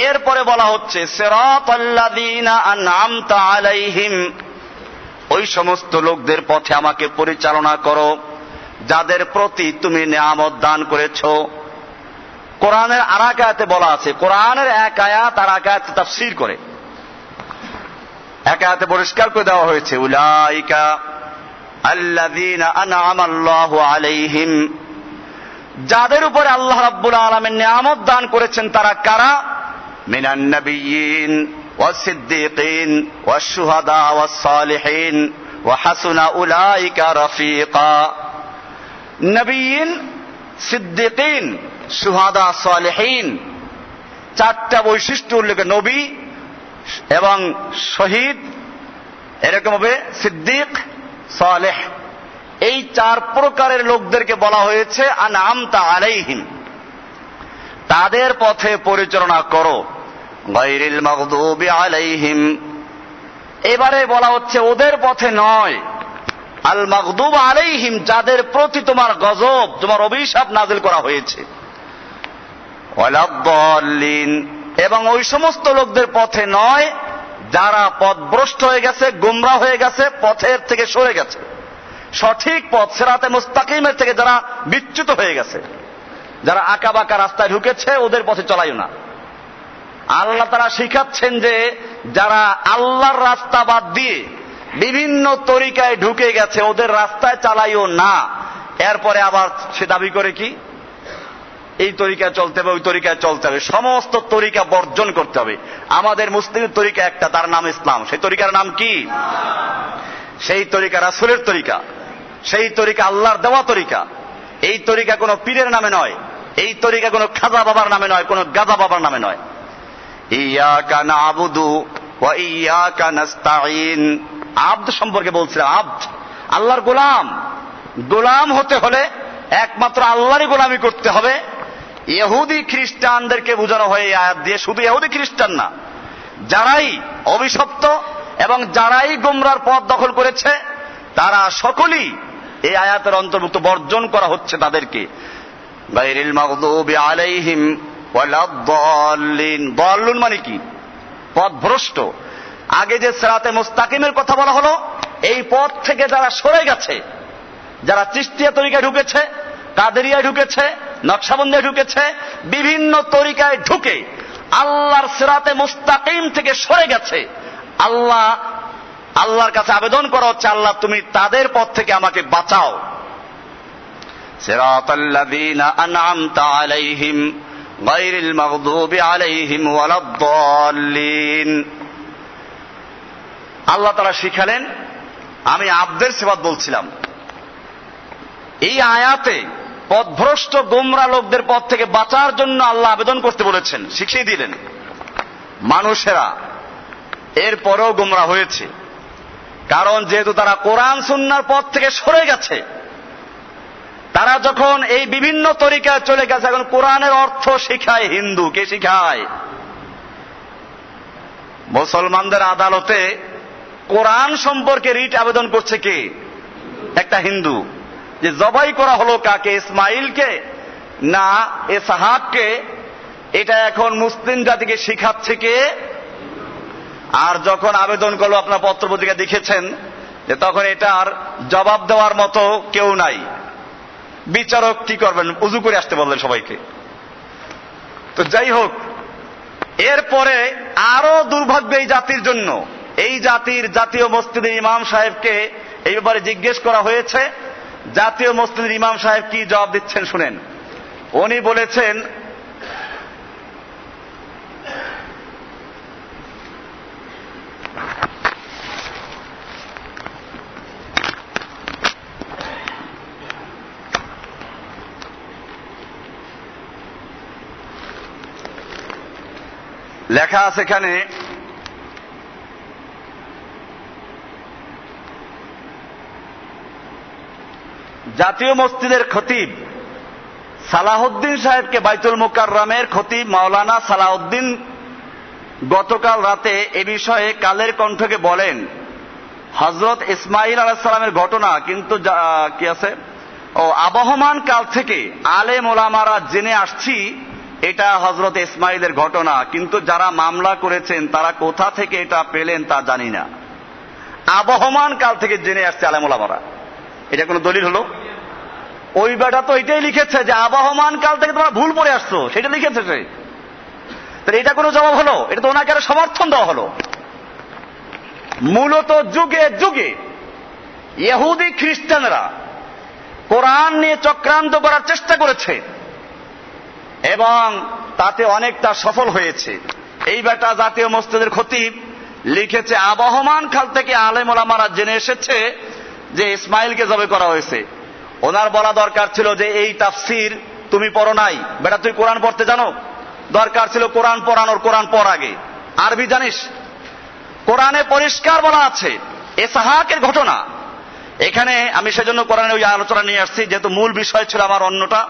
Speaker 1: এরপরে বলা হচ্ছে সিরাতাল্লাযীনা আন'আমতা আলাইহিম, ওই সমস্ত লোকদের পথে আমাকে পরিচালনা করো যাদের প্রতি তুমি নিয়ামত দান করেছো। কোরআনের আরেক আয়াতে বলা আছে, কোরআনের এক আয়াত আর এক আয়াত তাফসীর করে, এক আয়াতে পরিষ্কার করে দেওয়া হয়েছে উলাইকা আল্লাযীনা আন'আমাল্লাহু আলাইহিম, যাদের উপরে আল্লাহ রাব্বুল আলামিন নিয়ামত দান করেছেন তারা কারা, মিনান নাবিয়্যিন ওয়াস সিদ্দীকিন ওয়াশ শুহাদা ওয়াস সালিহিন ওয়া হাসুনা উলাইকা রাফিকা। নবিয়্যিন, সিদ্দীকিন, শুহাদা, সালিহিন, চারটা বৈশিষ্ট্য উল্লেখ, নবী এবং শহীদ, এরকম হবে সিদ্দিক, সালেহ, এই চার প্রকারের লোকদেরকে বলা হয়েছে আন'আমতা আলাইহিম, তাদের পথে পরিচালনা করো, গায়রিল মাগদুবি আলাইহিম। এবারে বলা হচ্ছে ওদের পথে নয়, আল মাগদুব আলাইহিম, যাদের প্রতি তোমার গজব, তোমার অভিশাপ নাযিল করা হয়েছে, ওয়ালাদ-দাল্লিন, এবং ওই সমস্ত লোকদের পথে নয় যারা পথভ্রষ্ট হয়ে গেছে, গোমরা হয়ে গেছে, পথের থেকে সরে গেছে, সঠিক পথ সিরাতে মুস্তাকিমের থেকে যারা বিচ্যুত হয়ে গেছে, যারা আঁকাবাঁকা রাস্তায় ঢুকেছে, ওদের পথে চলাইও না। আল্লাহ তারা শিখাচ্ছেন যে যারা আল্লাহর রাস্তা বাদ দিয়ে বিভিন্ন তরিকায় ঢুকে গেছে ওদের রাস্তায় চালাইও না। এরপরে আবার সে দাবি করে কি, এই তরিকায় চলতে হবে, ওই তরিকায় চলতে হবে, সমস্ত তরিকা বর্জন করতে হবে। আমাদের মুসলিমের তরিকা একটা, তার নাম ইসলাম। সেই তরিকার নাম কি, সেই তরিকা রাসূলের তরিকা, সেই তরিকা আল্লাহর দেওয়া তরিকা। এই তরিকা কোনো পীরের নামে নয়, এই তরিকা কোনো খাজা বাবার নামে নয়, কোনো গাজা বাবার নামে নয়। ইয়াকা না'বুদু ওয়া ইয়াকা নাস্তাঈন, আব্দ সম্পর্কে বলছিলাম, আব্দ আল্লাহর গোলাম। গোলাম হতে হলে একমাত্র আল্লাহরই গোলামি করতে হবে। ইহুদি খ্রিস্টানদেরকে বোঝানো হয় এই আয়াত দিয়ে, শুধু ইহুদি খ্রিস্টান না, যারাই অভিশপ্ত এবং যারাই গোমরার পথ দখল করেছে তারা সকলেই এই আয়াতের অন্তর্ভুক্ত বর্জন করা হচ্ছে তাদেরকে। গায়রিল মাগদুবি আলাইহিম ওয়ালাদ-দাল্লিন, দাল্লুন মানে কি? পথভ্রষ্ট। আগে যে সিরাতে মুস্তাকিমের কথা বলা হলো, এই পথ থেকে যারা সরে গেছে, যারা চিশতিয়া তরিকায় ঢুকেছে, কাদেরিয়ায় ঢুকেছে, নকশবন্দিয়ায় ঢুকেছে, বিভিন্ন তরিকায় ঢুকে আল্লাহর সিরাতে মুস্তাকিম থেকে সরে গেছে, আল্লাহর কাছে আবেদন করা হচ্ছে, আল্লাহ তুমি তাদের পথ থেকে আমাকে বাঁচাও। সিরাতাল্লাযীনা আন'আমতা আলাইহিম গায়রিল মাগদুবি আলাইহিম ওয়ালাদ-দাল্লিন। আল্লাহ তাআলা শিখালেন, আমি আব্দের সিফাত বলছিলাম। এই আয়াতে পথভ্রষ্ট গোমরা লোকদের পথ থেকে বাঁচার জন্য আল্লাহ আবেদন করতে বলেছেন, শিখিয়ে দিলেন। মানুষেরা এরপরেও গোমরা হয়েছে, কারণ যেহেতু তারা কোরআন সুন্নাহর পথ থেকে সরে গেছে, তারা যখন এই বিভিন্ন তরিকায় চলে গেছে, এখন কোরআনের অর্থ শিখায় হিন্দু। কে শিখায়? মুসলমানদের আদালতে কোরআন সম্পর্কে রিট আবেদন করছে কে? একটা হিন্দু। যে জবাই করা হলো কাকে? ইসমাইলকে না ইসহাককে? এটা এখন মুসলিম জাতিকে শিখাচ্ছে কে? আর যখন আবেদন করলো, আপনার পত্রপত্রিকা দেখেছেন যে তখন এটার জবাব দেওয়ার মতো কেউ নাই। বিচারক কি করবেন? উজু করে আসতে বললেন সবাইকে। তো যাই হোক, এরপরে আরো দুর্ভাগ্য এই জাতির জন্য, এই জাতির জাতীয় মসজিদের ইমাম সাহেবকে এই ব্যাপারে জিজ্ঞেস করা হয়েছে। জাতীয় মসজিদের ইমাম সাহেব কি জবাব দিচ্ছেন শুনেন। উনি বলেছেন, লেখা আছে এখানে, জাতীয় মসজিদের খতিব সালাহউদ্দিন সাহেবকে, বাইতুল মুকাররমের খতিব মাওলানা সালাহউদ্দিন গতকাল রাতে এ বিষয়ে কালের কণ্ঠকে বলেন, হযরত ইসমাঈল আলাইহিস সালামের ঘটনা কিন্তু কি আছে, আবহমান কাল থেকে আলেম ওলামারা জেনে আসছি এটা হযরত ইসমাঈলের ঘটনা, কিন্তু যারা মামলা করেছেন তারা কোথা থেকে এটা পেলেন তা জানি না। আবহমান কাল থেকে জেনে আসছে আলেম ওলামারা। এটা কোনো দলিল হলো? ওই বেটা তো এটাই লিখেছে যে আবহমান কাল থেকে তোমরা ভুল পড়ে আসছো, সেটা লিখেছে সে। তাহলে এটা কোনো জবাব হলো? এটা তো ওনাকে আরো সমর্থন দেওয়া হলো। মূলত যুগে যুগে ইহুদি খ্রিস্টানরা কোরআন নিয়ে চক্রান্ত করার চেষ্টা করেছে এবং তাতে অনেকটা সফল হয়েছে। এই বেটা জাতীয় মসজিদের খতিব লিখেছে আবহমান কাল থেকে আলেম ওলামারা জেনে এসেছে যে ইসমাইলকে জবাই করা হয়েছে। ওনার বলা দরকার ছিল যে এই তাফসির তুমি পড়ো নাই, বেটা তুই কোরআন পড়তে জানো? দরকার ছিল কোরআন পড়ানোর, কোরআন পড় আগে। আরবি জানিস? কোরআনে পরিষ্কার বলা আছে ইসহাকের ঘটনা। এখানে আমি সেজন্য কোরআনে ওই আলোচনা নিয়ে আসছি, যেহেতু মূল বিষয় ছিল আমার অন্যটা।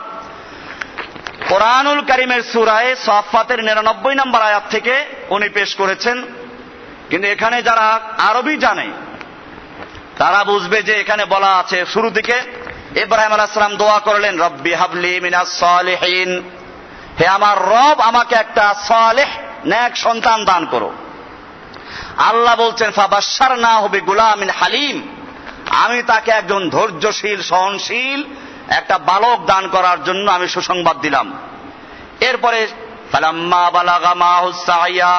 Speaker 1: কোরআনুল কারীমের সূরায়ে সাফফাতের 99 নম্বর আয়াত থেকে উনি পেশ করেছেন। কিন্তু এখানে যারা আরবি জানে তারা বুঝবে যে এখানে বলা আছে শুরু থেকে ইব্রাহিম আলাইহিস সালাম দোয়া করলেন, রব্বি হাবলি মিনাস সালিহিন, হে আমার রব আমাকে একটা সালেহ নেক সন্তান দান করো। আল্লাহ বলছেন ফাবাশশারনাহু বিগুলামিন হালিম, আমি তাকে একজন ধৈর্যশীল সহনশীল একটা বালক দান করার জন্য আমি সুসংবাদ দিলাম। এরপরে ফালাম্মা বালাগা মাহুস সাইয়া,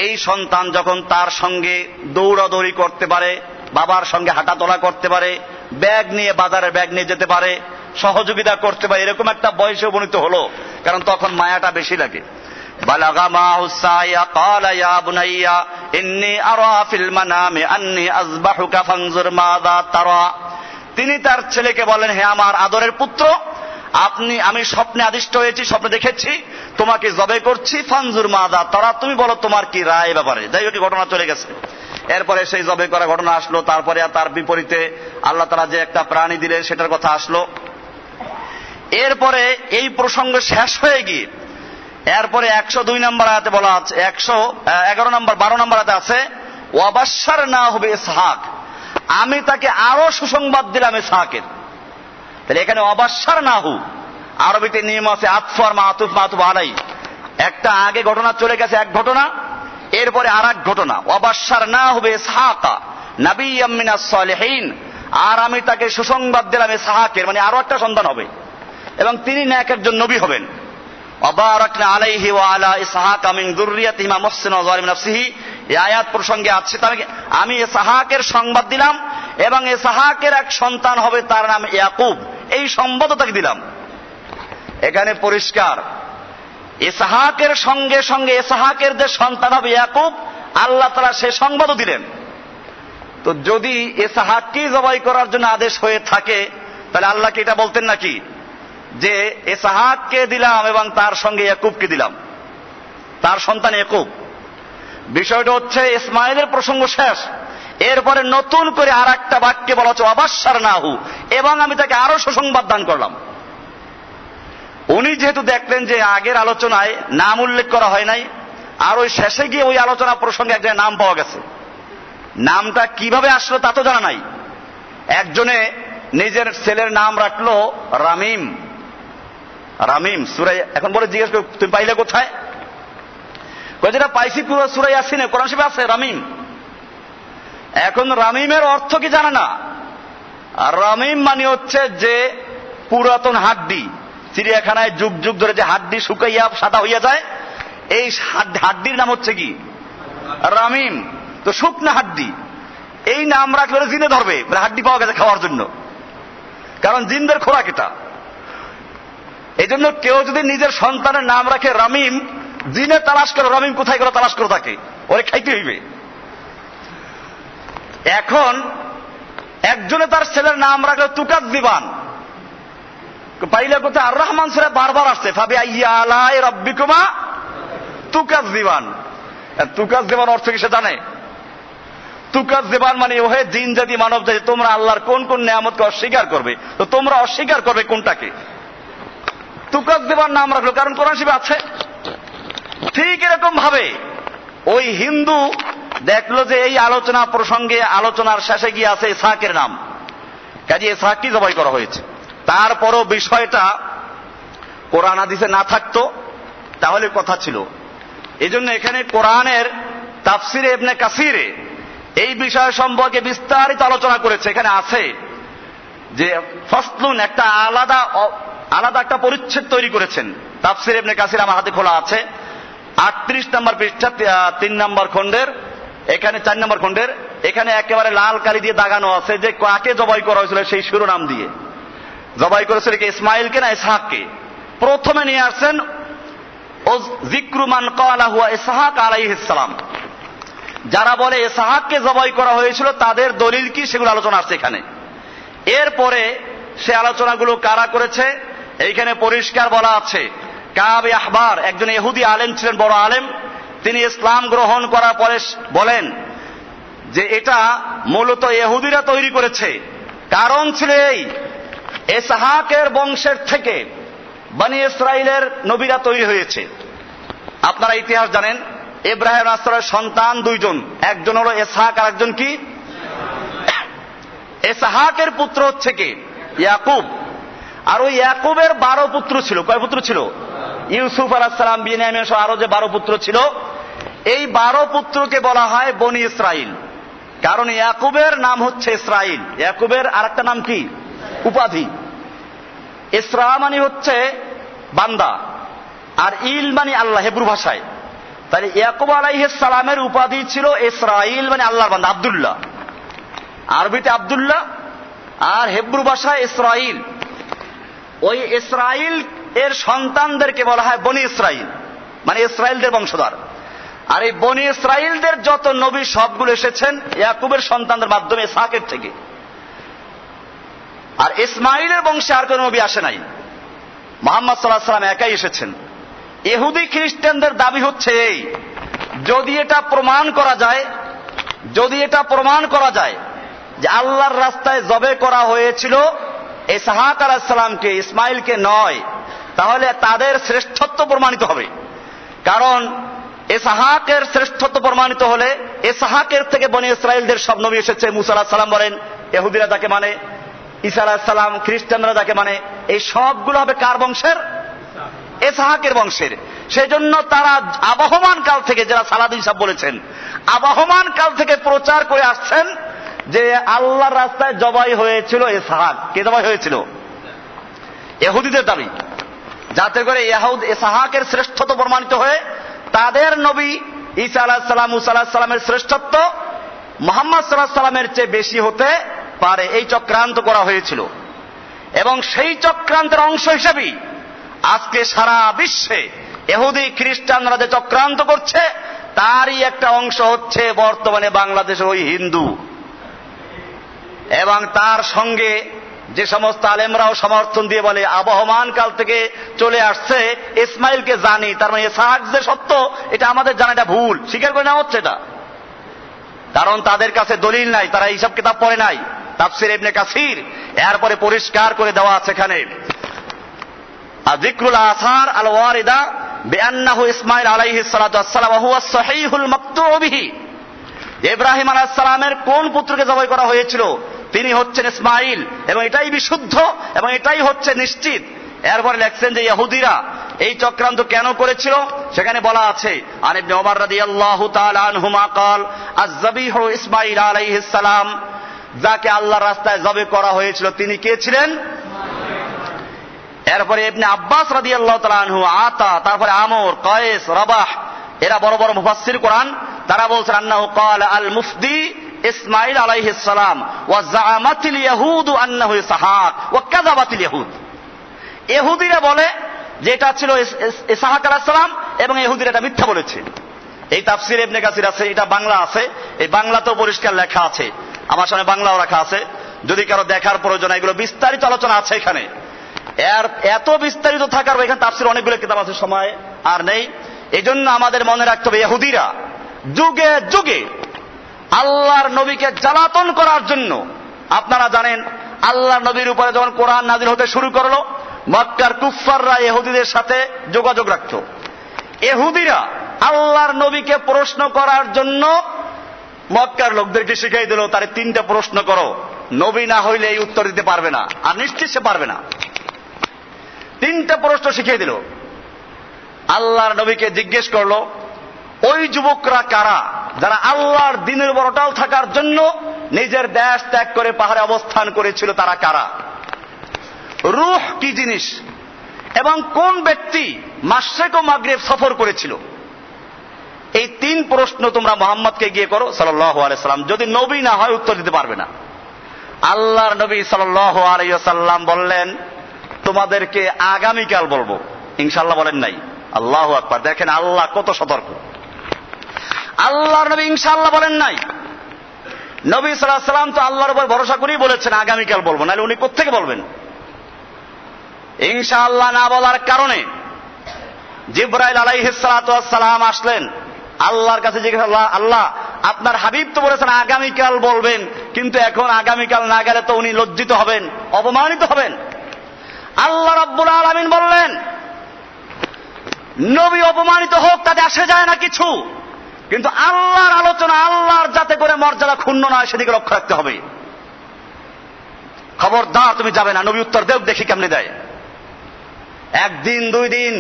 Speaker 1: এই সন্তান যখন তার সঙ্গে দৌড়াদৌড়ি করতে পারে, বাবার সঙ্গে হাঁটাচলা করতে পারে, ব্যাগ নিয়ে বাজারে ব্যাগ নিয়ে যেতে পারে, সহযোগিতা করতে পারে, এরকম একটা বয়সে উপনীত হলো, কারণ তখন মায়াটা বেশি লাগে। বালাগা মাহুস সাইয়া ক্বালা ইয়া বুনাইয়া ইন্নী আরা ফিল মানামি আন্নী আযবাহুকা ফানজুর মাযা তারা, তিনি তার ছেলেকে বলেন, হে আমার আদরের পুত্র, আমি স্বপ্নে আদিষ্ট হয়েছি, স্বপ্নে দেখেছি তোমাকে জবাই করছি, ফানজুর মাযা তারা, তুমি বলো তোমার কি রায় ব্যাপারে। যাই হোক, ঘটনা চলে গেছে। এরপরে সেই জবাই করা ঘটনা আসলো, তারপরে তার বিপরীতে আল্লাহ তাআলা যে একটা প্রাণী দিলেন সেটার কথা আসলো। এরপরে এই প্রসঙ্গ শেষ হয়ে গিয়ে এরপরে 102 নম্বর আয়াতে বলা আছে, 111 নম্বর 12 নম্বর আয়াতে আছে ওয়াবাশশারনাহু বিইসহাক, আমি তাকে আরো সুসংবাদ দিলাম ইসহাকের। তাহলে এখানে অবাশার নাহু, আরবিতে নিয়ম আছে আতফার মাতুফ মাতুফ আলাই, একটা আগে ঘটনা চলে গেছে এক ঘটনা, এরপরে আর এক ঘটনা। অবাশার না হবে ইসহাকা নাবিয়্যাম মিনাস সালিহিন, আর আমি তাকে সুসংবাদ দিলাম ইসহাকের, মানে আরো একটা সন্তান হবে এবং তিনি নেক একজন নবী হবেন। ওয়াবারাকনা আলাইহি ওয়া আলা ইসহাক মিন যুররিয়াতিহি মা মুহসিন ওয়া যালিম নাফসিহি, এই আয়াত প্রসঙ্গে আছে। আমি ইসহাকের সংবাদ দিলাম এবং ইসহাকের এক সন্তান হবে, তার নাম ইয়াকুব, এই সংবাদও তাকে দিলাম। এখানে পরিষ্কার ইসহাকের সঙ্গে সঙ্গে ইসহাকের যে সন্তান হবে ইয়াকুব, আল্লাহ তাআলা সে সংবাদও দিলেন। তো যদি ইসহাককে জবাই করার জন্য আদেশ হয়ে থাকে, তাহলে আল্লাহকে এটা বলতেন নাকি যে ইসহাককে দিলাম এবং তার সঙ্গে ইয়াকুবকে দিলাম, তার সন্তান ইয়াকুব? বিষয়টা হচ্ছে ইসমাইলের প্রসঙ্গ শেষ, এরপরে নতুন করে আর একটা বাক্যে বলা হচ্ছে অবাশার নাহু, এবং আমি তাকে আরো সুসংবাদ দান করলাম। উনি যেহেতু দেখলেন যে আগের আলোচনায় নাম উল্লেখ করা হয় নাই, আর ওই শেষে গিয়ে ওই আলোচনা প্রসঙ্গে এক জায়গায় নাম পাওয়া গেছে, নামটা কিভাবে আসলো তা তো জানা নাই। একজনে নিজের ছেলের নাম রাখলো রামিম। রামিম সূরা, এখন বলে জিজ্ঞেস করে তুমি পাইলে কোথায়? যেটা পাইছি পুরো সূরা ইয়াসিনে, কোরআন শরীফে আছে রামিম। এখন রামিমের অর্থ কি জানে না। আর রামিম মানে হচ্ছে যে পুরাতন হাড্ডি, চিড়িয়াখানায় যুগ যুগ ধরে যে হাড্ডি শুকাইয়া সাদা হইয়া যায়, এই হাড্ডির নাম হচ্ছে কি রামিম। তো শুকনা হাড্ডি, এই নাম রাখলে জিনে ধরবে, হাড্ডি পাওয়া গেছে খাওয়ার জন্য, কারণ জিনদের খোরাক এটা। এই জন্য কেউ যদি নিজের সন্তানের নাম রাখে রামিম, জিনে তালাশ করে রামিম কোথায় গেল তালাশ করে তাকে, ওরে খাইতে হইবে। এখন একজনে তার ছেলের নাম রাখলো তুকাত দিবান, পাইলে কোথায়? আর রহমান সূরা বারবার আসছে ফাবি আইয়া আলাই রাব্বিকুমা তুকাত দিবান। তুকাত দিবান অর্থ কি সে জানে? তুকাত দিবান মানে ওহে জিন জাতি মানব জাতি, তোমরা আল্লাহর কোন কোন নিয়ামতকে অস্বীকার করবে, তো তোমরা অস্বীকার করবে কোনটাকে? তুকাত দিবান নাম রাখলো, কারণ কোরআন শরীফে আছে। ঠিক এরকম ভাবে ওই হিন্দু দেখলো যে এই আলোচনা প্রসঙ্গে আলোচনার শেষে গিয়ে আছে ইসহাকের নাম, কাজে ইসহাককে জবাই করা হয়েছে। তারপরও বিষয়টা কোরআন হাদিসে না থাকতো তাহলে কথা ছিল। এই জন্য এখানে কোরআনের তাফসিরে ইবনে কাসিরে এই বিষয় সম্পর্কে বিস্তারিত আলোচনা করেছে। এখানে আছে যে ফাসলুন, একটা আলাদা একটা পরিচ্ছেদ তৈরি করেছেন। তাফসিরে ইবনে কাসির আমার হাতে খোলা আছে, 38 নম্বর পৃষ্ঠা 3 নম্বর খণ্ডের, এখানে 4 নম্বর খণ্ডের, এখানে একেবারে লাল কালি দিয়ে দাগানো আছে যে কাকে জবাই করা হয়েছিল সেই শিরোনাম দিয়ে। জবাই করেছিল কি ইসমাইলকে না ইসহাককে? প্রথমে নিয়ে আসছেন ও যিকরু মান ক্বালা হুয়া ইসহাক আলাইহিস সালাম, যারা বলে ইসহাককে জবাই করা হয়েছিল তাদের দলিল কি সেগুলো আলোচনা আছে এখানে। এরপরে সে আলোচনাগুলো কারা করেছে এইখানে পরিষ্কার বলা আছে। কাব আহবার একজন ইহুদি আলেম ছিলেন, বড় আলেম, তিনি ইসলাম গ্রহণ করার পরে বলেন যে এটা মূলত ইহুদিরা তৈরি করেছে। কারণ ছিল এই, ইসহাকের বংশের থেকে বনি ইসরাইলের নবীরা তৈরি হয়েছে। আপনারা ইতিহাস জানেন, ইব্রাহিম আলাইহিস সন্তান দুইজন, একজন হলো ইসহাক আর একজন কি? ইসহাকের পুত্র হচ্ছে কি? ইয়াকুব। আর ওই ইয়াকুবের 12 পুত্র ছিল। কয় পুত্র ছিল? ইউসুফ আলাইহিস সালাম, বিনয়ামিন সহ আরো যে 12 পুত্র ছিল, এই 12 পুত্রকে বলা হয় বনি ইসরাইল। কারণ ইয়াকুবের নাম হচ্ছে ইসরাইল, ইয়াকুবের আরেকটা নাম কি? উপাধি। ইসরা মানে হচ্ছে বান্দা, আর ইল মানে আল্লাহ হেব্রু ভাষায়। তাহলে ইয়াকুব আলাইহিস সালামের উপাধি ছিল ইসরাইল, মানে আল্লাহর বান্দা, আব্দুল্লাহ। আরবিতে আব্দুল্লাহ আর হেব্রু ভাষায় ইসরাইল। ওই ইসরাইল এর সন্তানদেরকে বলা হয় বনি ইসরাইল, মানে ইসরাইলদের বংশধর। আর এই বনি ইসরাইলদের যত নবী সবগুলো এসেছেন ইয়াকুবের সন্তানদের মাধ্যমে, ইসহাকের থেকে। আর ইসমাইলের বংশে আর কোন নবী আসে নাই, মুহাম্মদ সাল্লাল্লাহু আলাইহি ওয়াসাল্লাম একাই এসেছেন। ইহুদি খ্রিস্টানদের দাবি হচ্ছে এই, যদি এটা প্রমাণ করা যায় যে আল্লাহর রাস্তায় জবে করা হয়েছিল ইসহাক আলাইহিস সালামকে, ইসমাইলকে নয়, তাহলে তাদের শ্রেষ্ঠত্ব প্রমাণিত হবে। কারণ ইসহাকের শ্রেষ্ঠত্ব প্রমাণিত হলে ইসহাকের থেকে বনি ইসরাইলদের সব নবী এসেছে। মুসা আলাইহিস সালাম বলেন, ইহুদিরা যাকে মানে, ঈসা আলাইহিস সালাম, খ্রিস্টানরা যাকে মানে, এই সবগুলো হবে কার বংশের? ইসহাকের বংশের। সেই জন্য তারা আবহমান কাল থেকে, যারা সালাদিন সাহেব বলেছেন, আবহমান কাল থেকে প্রচার করে আসছেন যে আল্লাহর রাস্তায় জবাই হয়েছিল ইসহাক। কে জবাই হয়েছিল? ইহুদিদের দাবি, যাতে করে ইসহাকের শ্রেষ্ঠত্ব প্রমাণিত হয়ে তাদের নবী ঈসা আলাইহিস সালাম, মুসা আলাইহিস সালামের শ্রেষ্ঠত্ব মুহাম্মদ সাল্লাল্লাহু আলাইহি সাল্লামের চেয়ে বেশি হতে পারে, এই চক্রান্ত করা হয়েছিল। এবং সেই চক্রান্তের অংশ হিসেবেই আজকে সারা বিশ্বে ইহুদি খ্রিস্টানরা যে চক্রান্ত করছে, তারই একটা অংশ হচ্ছে বর্তমানে বাংলাদেশের ওই হিন্দু। এবং তার সঙ্গে যে সমস্ত আলেমরাও সমর্থন দিয়ে বলে আবহমান কাল থেকে চলে আসছে, ইসমাইলকে জানি, তার মানে ইসহাক যে সত্য এটা আমাদের জানা, এটা ভুল, স্বীকার করে নেওয়া হচ্ছে এটা। কারণ তাদের কাছে দলিল নাই, তারা এইসব কিতাব পড়ে নাই। তাফসীর ইবনে কাসির এরপরে পরিষ্কার করে দেওয়া আছে এখানে, যিকরুল আসার আল ওয়ারিদা বিআন্নাহু ইসমাইল আলাইহিস সালাতু ওয়াস সালাম ওয়া হুয়া সহিহুল মাকতু বিহি। ইব্রাহিম আলাইহিস সালামের কোন পুত্রকে জবাই করা হয়েছিল? তিনি হচ্ছেন ইসমাইল, এবং এটাই বিশুদ্ধ এবং এটাই হচ্ছে নিশ্চিত। এরপরে লেখছেন যে ইহুদিরা এই চক্রান্ত কেন করেছিল, সেখানে বলা আছে, আন ইবনে ওমর রাদিয়াল্লাহু তাআলা আনহুমা قال আয-যাবিহু ইসমাইল আলাইহিস সালাম, যাকে আল্লাহর রাস্তায় জবাই করা হয়েছিল তিনি কে ছিলেন? এরপরে ইবনে আব্বাস রাদিয়াল্লাহু তাআলা আনহু, আতা, তারপরে আমর, কায়েস, রাবাহ, এরা বড় বড় মুফাসসির কোরআন, তারা বলছেন আন্নাহু ক্বালা আল মুফদি ইসমাইল আলাইহিস সালাম ওয়া জাআমাতিল ইয়াহুদ আন্নাহু ইসহাক ওয়া কাযাবাতিল ইয়াহুদ। ইহুদিরা বলে যে এটা ছিল ইসহাক আলাইহিস সালাম, এবং ইহুদিরা এটা মিথ্যা বলেছে। এই তাফসীর ইবনে কাসির আছে, এটা বাংলা আছে, এই বাংলাতেও পরিষ্কার লেখা আছে, আমার সামনে বাংলাও রাখা আছে, যদি কারো দেখার প্রয়োজন, এগুলো বিস্তারিত আলোচনা আছে এখানে। এর এত বিস্তারিত থাকার, এখানে তাফসীর অনেকগুলো কিতাব আছে, সময় আর নেই। এই জন্য আমাদের মনে রাখতে হবে, ইহুদিরা যুগে যুগে আল্লাহর নবীকে জ্বালাতন করার জন্য, আপনারা জানেন আল্লাহর নবীর উপরে যখন কোরআন নাযিল হতে শুরু করলো, মক্কার কুফফাররা ইহুদিদের সাথে যোগাযোগ রাখত। ইহুদিরা আল্লাহর নবীকে প্রশ্ন করার জন্য মক্কার লোকদেরকে শিখিয়ে দিল, তারে 3টা প্রশ্ন করো, নবী না হইলে এই উত্তর দিতে পারবে না, আর নিশ্চিত সে পারবে না। 3টা প্রশ্ন শিখিয়ে দিল। আল্লাহর নবীকে জিজ্ঞেস করলো, ওই যুবকরা কারা যারা আল্লাহর দ্বীনের উপর অটল থাকার জন্য নিজের দেশ ত্যাগ করে পাহাড়ে অবস্থান করেছিল, তারা কারা? রূহ কি জিনিস, এবং কোন ব্যক্তি মাশরিক ও মাগরিব সফর করেছিল? এই 3 প্রশ্ন তোমরা মুহাম্মদকে গিয়ে করো সাল্লাল্লাহু আলাইহি সাল্লাম। যদি নবী না হয় উত্তর দিতে পারবে না। আল্লাহর নবী সাল্লাল্লাহু আলাইহি সাল্লাম বললেন, তোমাদেরকে আগামীকাল বলবো। ইনশাআল্লাহ বলেন নাই। আল্লাহু আকবার, দেখেন আল্লাহ কত সতর্ক। আল্লাহর নবী ইনশাআল্লাহ বলেন নাই। নবী সাল্লাল্লাহু আলাইহি সাল্লাম তো আল্লাহর উপর ভরসা করেই বলেছেন আগামীকাল বলবো, নাহলে উনি কোত্থেকে বলবেন? ইনশাআল্লাহ না বলার কারণে জিবরাইল আলাইহিস সালাতু ওয়াস সালাম আসলেন, আল্লাহর কাছে জিজ্ঞেস, আল্লাহ আপনার হাবিব তো বলেছেন আগামীকাল বলবেন, কিন্তু এখন আগামীকাল না গেলে তো উনি লজ্জিত হবেন, অপমানিত হবেন। আল্লাহ রাব্বুল আলামিন বললেন, নবী অপমানিত হোক তাতে আসে যায় না কিছু, কিন্তু আল্লাহর আলোচনা, আল্লাহর যাতে করে মর্যাদা ক্ষুণ্ণ নয় সেদিকে লক্ষ্য রাখতে হবে। খবরদার তুমি যাবে না। নবী উত্তর দেব, দেখি কেমনে দেয়। 1 দিন 2 দিন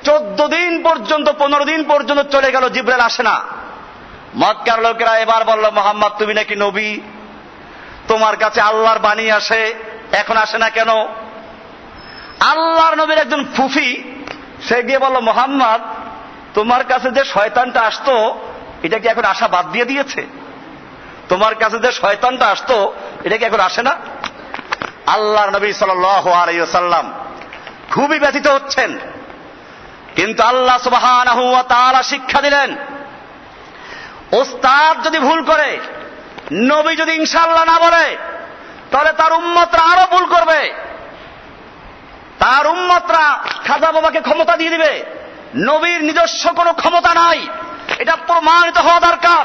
Speaker 1: 14 দিন পর্যন্ত, 15 দিন পর্যন্ত চলে গেল, জিবরাইল আসে না। মক্কার লোকেরা এবার বলল, মুহাম্মদ তুমি নাকি নবী, তোমার কাছে আল্লাহর বাণী আসে, এখন আসে না কেন? আল্লাহর নবীর একজন ফুফি সে গিয়ে বলল, মুহাম্মদ তোমার কাছে যে শয়তানটা আসতো, এটা কি এখন আসা বাদ দিয়ে দিয়েছে? তোমার কাছে যে শয়তানটা আসতো, এটা কি এখন আসে না? আল্লাহর নবী সাল্লাল্লাহু আলাইহি ওয়াসাল্লাম খুবই ব্যথিত হচ্ছেন, কিন্তু আল্লাহ সুবহানাহু ওয়া তাআলা শিক্ষা দিলেন, ওস্তাদ যদি ভুল করে, নবী যদি ইনশাআল্লাহ না বলে, তাহলে তার উম্মতরা আরো ভুল করবে। তার উম্মতরা খাজা বাবাকে ক্ষমতা দিয়ে দিবে। নবীর নিজস্ব কোনো ক্ষমতা নাই, এটা প্রমাণিত হওয়া দরকার।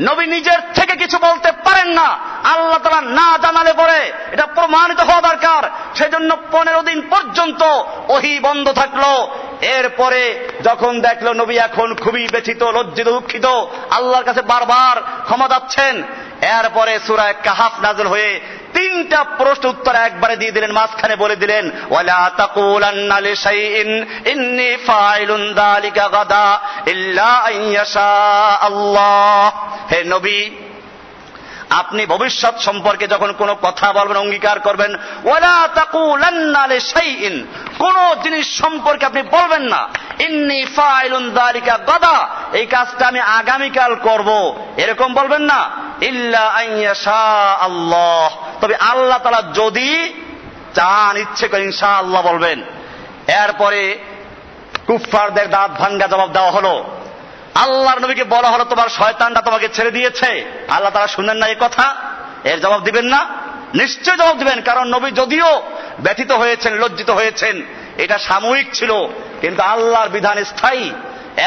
Speaker 1: নবী নিজের থেকে কিছু বলতে পারেন না, আল্লাহ তাআলা না জানালে পরে এটা প্রমাণিত হওয়া দরকার। সেজন্য 15 দিন পর্যন্ত ওহী বন্ধ থাকলো। এরপরে যখন দেখলো নবী এখন খুবই ব্যথিত, লজ্জিত, দুঃখিত, আল্লাহর কাছে বারবার ক্ষমা চাচ্ছেন, এরপরে সূরা কাহাফ নাযিল হয়ে 3টা প্রশ্ন উত্তর একবারে দিয়ে দিলেন, মাঝখানে বলে দিলেন ওয়ালা তাকুলান্না লিশাইইন ইন্নী ফাইলুন যালিকা গাদা ইল্লা আইয়াশা আল্লাহ। হে নবী, আপনি ভবিষ্যৎ সম্পর্কে যখন কোনো কথা বলবেন, অঙ্গীকার করবেন, ওয়ালা তাকুলান্না লিশাইইন, কোন জিনিস সম্পর্কে আপনি বলবেন না ইন্নী ফাইলুন যালিকা গাদা, এই কাজটা আমি আগামীকাল করব, এরকম বলবেন না। ইল্লা আইয়াশা আল্লাহ, তবে আল্লাহ তাআলা যদি চান, ইচ্ছে করে ইনশাআল্লাহ বলবেন। এরপরে কুফফারদের দাঁত ভাঙ্গা জবাব দেওয়া হলো। আল্লাহর নবীকে বলা হলো তোমার শয়তানটা তোমাকে ছেড়ে দিয়েছে। আল্লাহ তাআলা শুনেন না এই কথা? এর জবাব দিবেন না? নিশ্চয় জবাব দিবেন, কারণ নবী যদিও ব্যথিত হয়েছেন, লজ্জিত হয়েছেন, এটা সাময়িক ছিল, কিন্তু আল্লাহর বিধান স্থায়ী।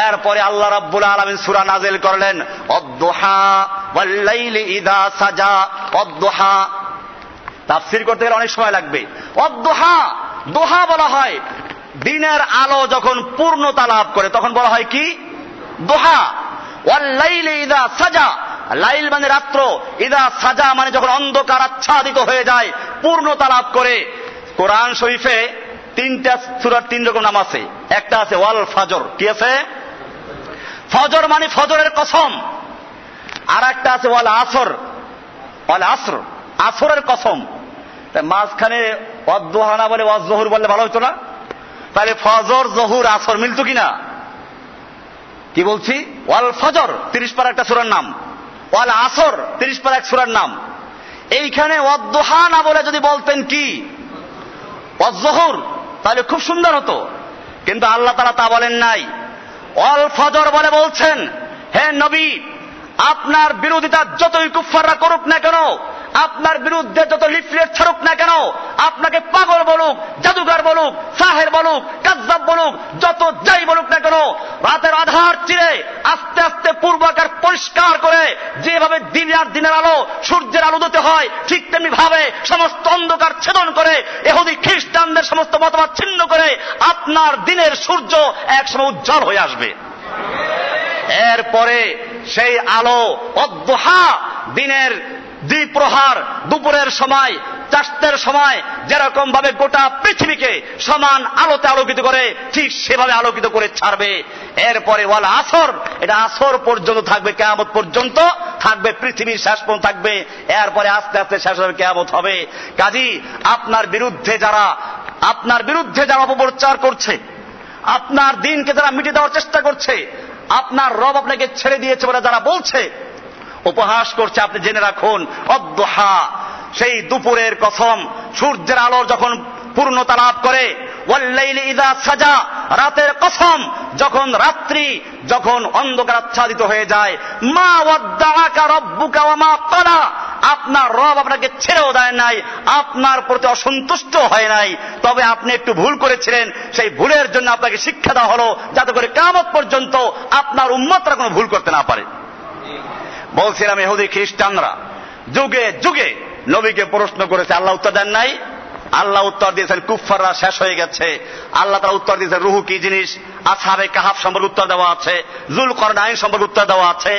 Speaker 1: এরপরে আল্লাহ রাব্বুল আলামিন সূরা নাযিল করলেন অদ-দুহা ওয়াল লাইলি ইযা সাজা। অদ-দুহা তাফসীর করতে গেলে অনেক সময় লাগবে। অদ-দুহা, দোহা বলা হয় দিনের আলো যখন পূর্ণতা লাভ করে তখন বলা হয় কি? দোহা। ওয়াল লাইলি ইযা সাজা, লাইল মানে রাত্র, ইযা সাজা মানে যখন অন্ধকার আচ্ছাদিত হয়ে যায়, পূর্ণতা লাভ করে। কোরআন শরীফে 3টা সূরার 3 রকম নাম আছে। একটা আছে ওয়াল ফজর, কি আছে? ফজর মানে ফজরের কসম। আর একটা আছে ওয়াল আসর, ওয়াল আসর, আসরের কসম। তাই মাঝখানে ওয়াদ-দুহা না বলে ওয়াজ-জহুর বললে ভালো হতো না? তাহলে ফজর, জহুর, আসর মিলতো কিনা? কি বলছি? ওয়াল ফজর 30 পারা একটা সূরার নাম, ওয়াল আসর 30 পারা এক সূরার নাম। এইখানে ওয়াদ-দুহা না বলে যদি বলতেন কি ওয়াজ-জহুর, তাহলে খুব সুন্দর হতো, কিন্তু আল্লাহ তাআলা তা বলেন নাই। ওয়াল ফজর বলে বলছেন, হে নবী, আপনার বিরোধিতা যতই কুফফাররা করুক না কেন, আপনার বিরুদ্ধে যত লিফলেট ছাড়ুক না কেন, আপনাকে পাগল বলুক, জাদুঘর বলুক, সাহের বলুক, কাজ্জাব বলুক, যত যাই বলুক না কেন, রাতের আধার চিরে আস্তে আস্তে পূর্বাকার পরিষ্কার করে যেভাবে দিনের আলো সূর্যের আলো দিতে হয়, ঠিক তেমনি ভাবে সমস্ত অন্ধকার ছেদন করে ইহুদি খ্রিস্টানদের সমস্ত মতবাদ ছিন্ন করে আপনার দিনের সূর্য একসময় উজ্জ্বল হয়ে আসবে। এরপরে সেই আলো অদ-দুহা, দিনের দ্বিপ্রহার, দুপুরের সময়, চাষতের সময় যেরকম ভাবে গোটা পৃথিবীকে সমান আলোতে আলোকিত করে, ঠিক সেভাবে আলোকিত করে ছাড়বে। এরপরে ওয়াল আসর, এটা আসর পর্যন্ত থাকবে, কিয়ামত পর্যন্ত থাকবে, পৃথিবীর শেষ পর্যন্ত থাকবে। এরপরে আস্তে আস্তে শেষ হবে, কিয়ামত হবে। কাজী আপনার বিরুদ্ধে যারা অপপ্রচার করছে, আপনার দিনকে যারা মিটিয়ে দেওয়ার চেষ্টা করছে, আপনার রব আপনাকে ছেড়ে দিয়েছে বলে যারা বলছে, উপহাস করছে, আপনি জেনে রাখুন অদ-দুহা, সেই দুপুরের কসম, সূর্যের আলো যখন পূর্ণতা লাভ করে, ওয়াল লাইলি ইযা সাজা, রাতের কসম, যখন রাত্রি, যখন অন্ধকার আচ্ছাদিত হয়ে যায়, মা ওয়াদ্দাআকা রাব্বুকা ওয়া মা ক্বালা, আপনার রব আপনাকে ছেড়েও দেয় নাই, আপনার প্রতি অসন্তুষ্ট হয় নাই, তবে আপনি একটু ভুল করেছিলেন, সেই ভুলের জন্য আপনাকে শিক্ষা দেওয়া হলো, যাতে করে কিয়ামত পর্যন্ত আপনার উম্মতরা কোনো ভুল করতে না পারে। বলছিলাম ইহুদি খ্রিস্টানরা যুগে যুগে নবীকে প্রশ্ন করেছে, আল্লাহ উত্তর দেন নাই। আল্লাহ উত্তর দিয়েছেন কুফফাররা শেষ হয়ে গেছে। আল্লাহ তাআলা উত্তর দিয়েছেন রূহ কি জিনিস, আসহাবে কাহাফ সম্পর্কে উত্তর দেওয়া আছে, যুলকরনাইন সম্পর্কে উত্তর দেওয়া আছে।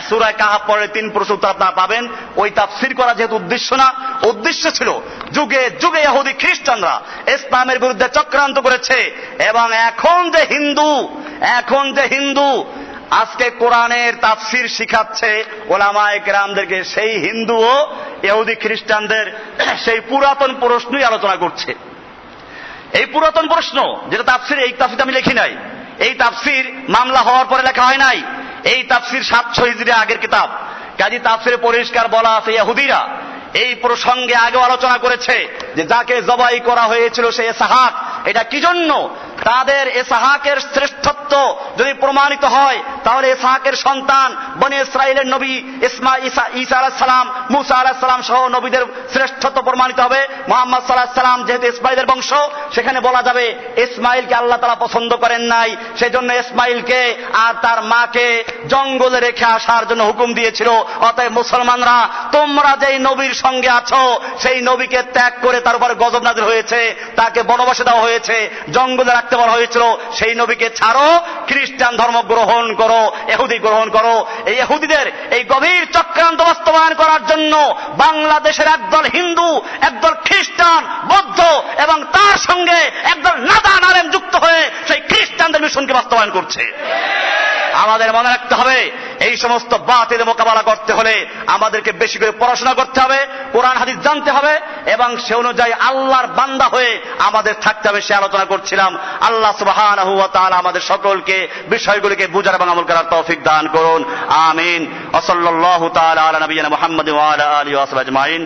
Speaker 1: সূরা কাহাফ পড়ে 3 প্রশ্ন উত্তর আপনারা পাবেন। ওই তাফসীর করা যেহেতু উদ্দেশ্য না, উদ্দেশ্য ছিল যুগে যুগে ইহুদি খ্রিস্টানরা ইসলামের বিরুদ্ধে চক্রান্ত করেছে, এবং এখন যে হিন্দু আজকে কোরআনের তাফসীর শিখাচ্ছে ওলামায়ে কেরামদেরকে, সেই হিন্দু ও ইহুদি খ্রিস্টানদের সেই পুরাতন প্রশ্নই আলোচনা করছে। এই পুরাতন প্রশ্ন যেটা তাফসীর, এই তাফসীর আমি লিখি নাই, এই তাফসীর মামলা হওয়ার পরে লেখা হয় নাই, এই তাফসীর 700 হিজরি আগের কিতাব। কাজী তাফসীরে পরিষ্কার বলা আছে ইহুদিরা এই প্রসঙ্গে আগেও আলোচনা করেছে যে যাকে জবাই করা হয়েছিল সে ইসহাক, এটা কি জন্য? তাদের ইসহাকের শ্রেষ্ঠত্ব যদি প্রমাণিত হয়, তাহলে ইসহাকের সন্তান বনি ইসরাইলের নবী ঈসা আলাইহিস সালাম, মুসা আলাইহিস সালাম সহ নবীদের শ্রেষ্ঠত্ব প্রমাণিত হবে। মুহাম্মদ সাল্লাল্লাহু আলাইহি সাল্লাম যেহেতু ইসমাইলের বংশ, সেখানে বলা যাবে ইসমাইলকে আল্লাহ তাআলা পছন্দ করেন নাই, সেজন্য ইসমাইলকে আর তার মাকে জঙ্গলে রেখে আসার জন্য হুকুম দিয়েছিল। অতএব মুসলমানরা, তোমরা যেই নবীর সঙ্গে আছো, সেই নবীকে ত্যাগ করে তার উপর গজব নাযিল হয়েছে, তাকে বনবাসে দেওয়া হয়েছে, জঙ্গলে রাখতে বলা হয়েছিল। সেই নবীকে ছাড়ো, খ্রিস্টান ধর্ম গ্রহণ করো, ইহুদি গ্রহণ করো। এই ইহুদিদের এই গভীর চক্রান্ত বাস্তবায়ন করার জন্য বাংলাদেশের একদল হিন্দু, একদল খ্রিস্টান, বৌদ্ধ এবং তার সঙ্গে একদল নাদান আলেম যুক্ত হয়ে সেই খ্রিস্টানদের মিশনকে বাস্তবায়ন করছে। আমাদের মনে রাখতে হবে, এই সমস্ত বাতিল মোকাবেলা করতে হলে আমাদেরকে বেশি করে পড়াশোনা করতে হবে, কোরআন হাদিস জানতে হবে এবং সে অনুযায়ী আল্লাহর বান্দা হয়ে আমাদের থাকতে হবে। সে আলোচনা করছিলাম। আল্লাহ সুবহানাহু ওয়া তাআলা আমাদের সকলকে বিষয়গুলিকে বুঝার এবং আমল করার তৌফিক দান করুন। আমিন। ওয়া সাল্লাল্লাহু তাআলা আলা নবিয়িনা মুহাম্মাদ ওয়া আলা আলিহি ওয়া সাহবিহি আজমাইন।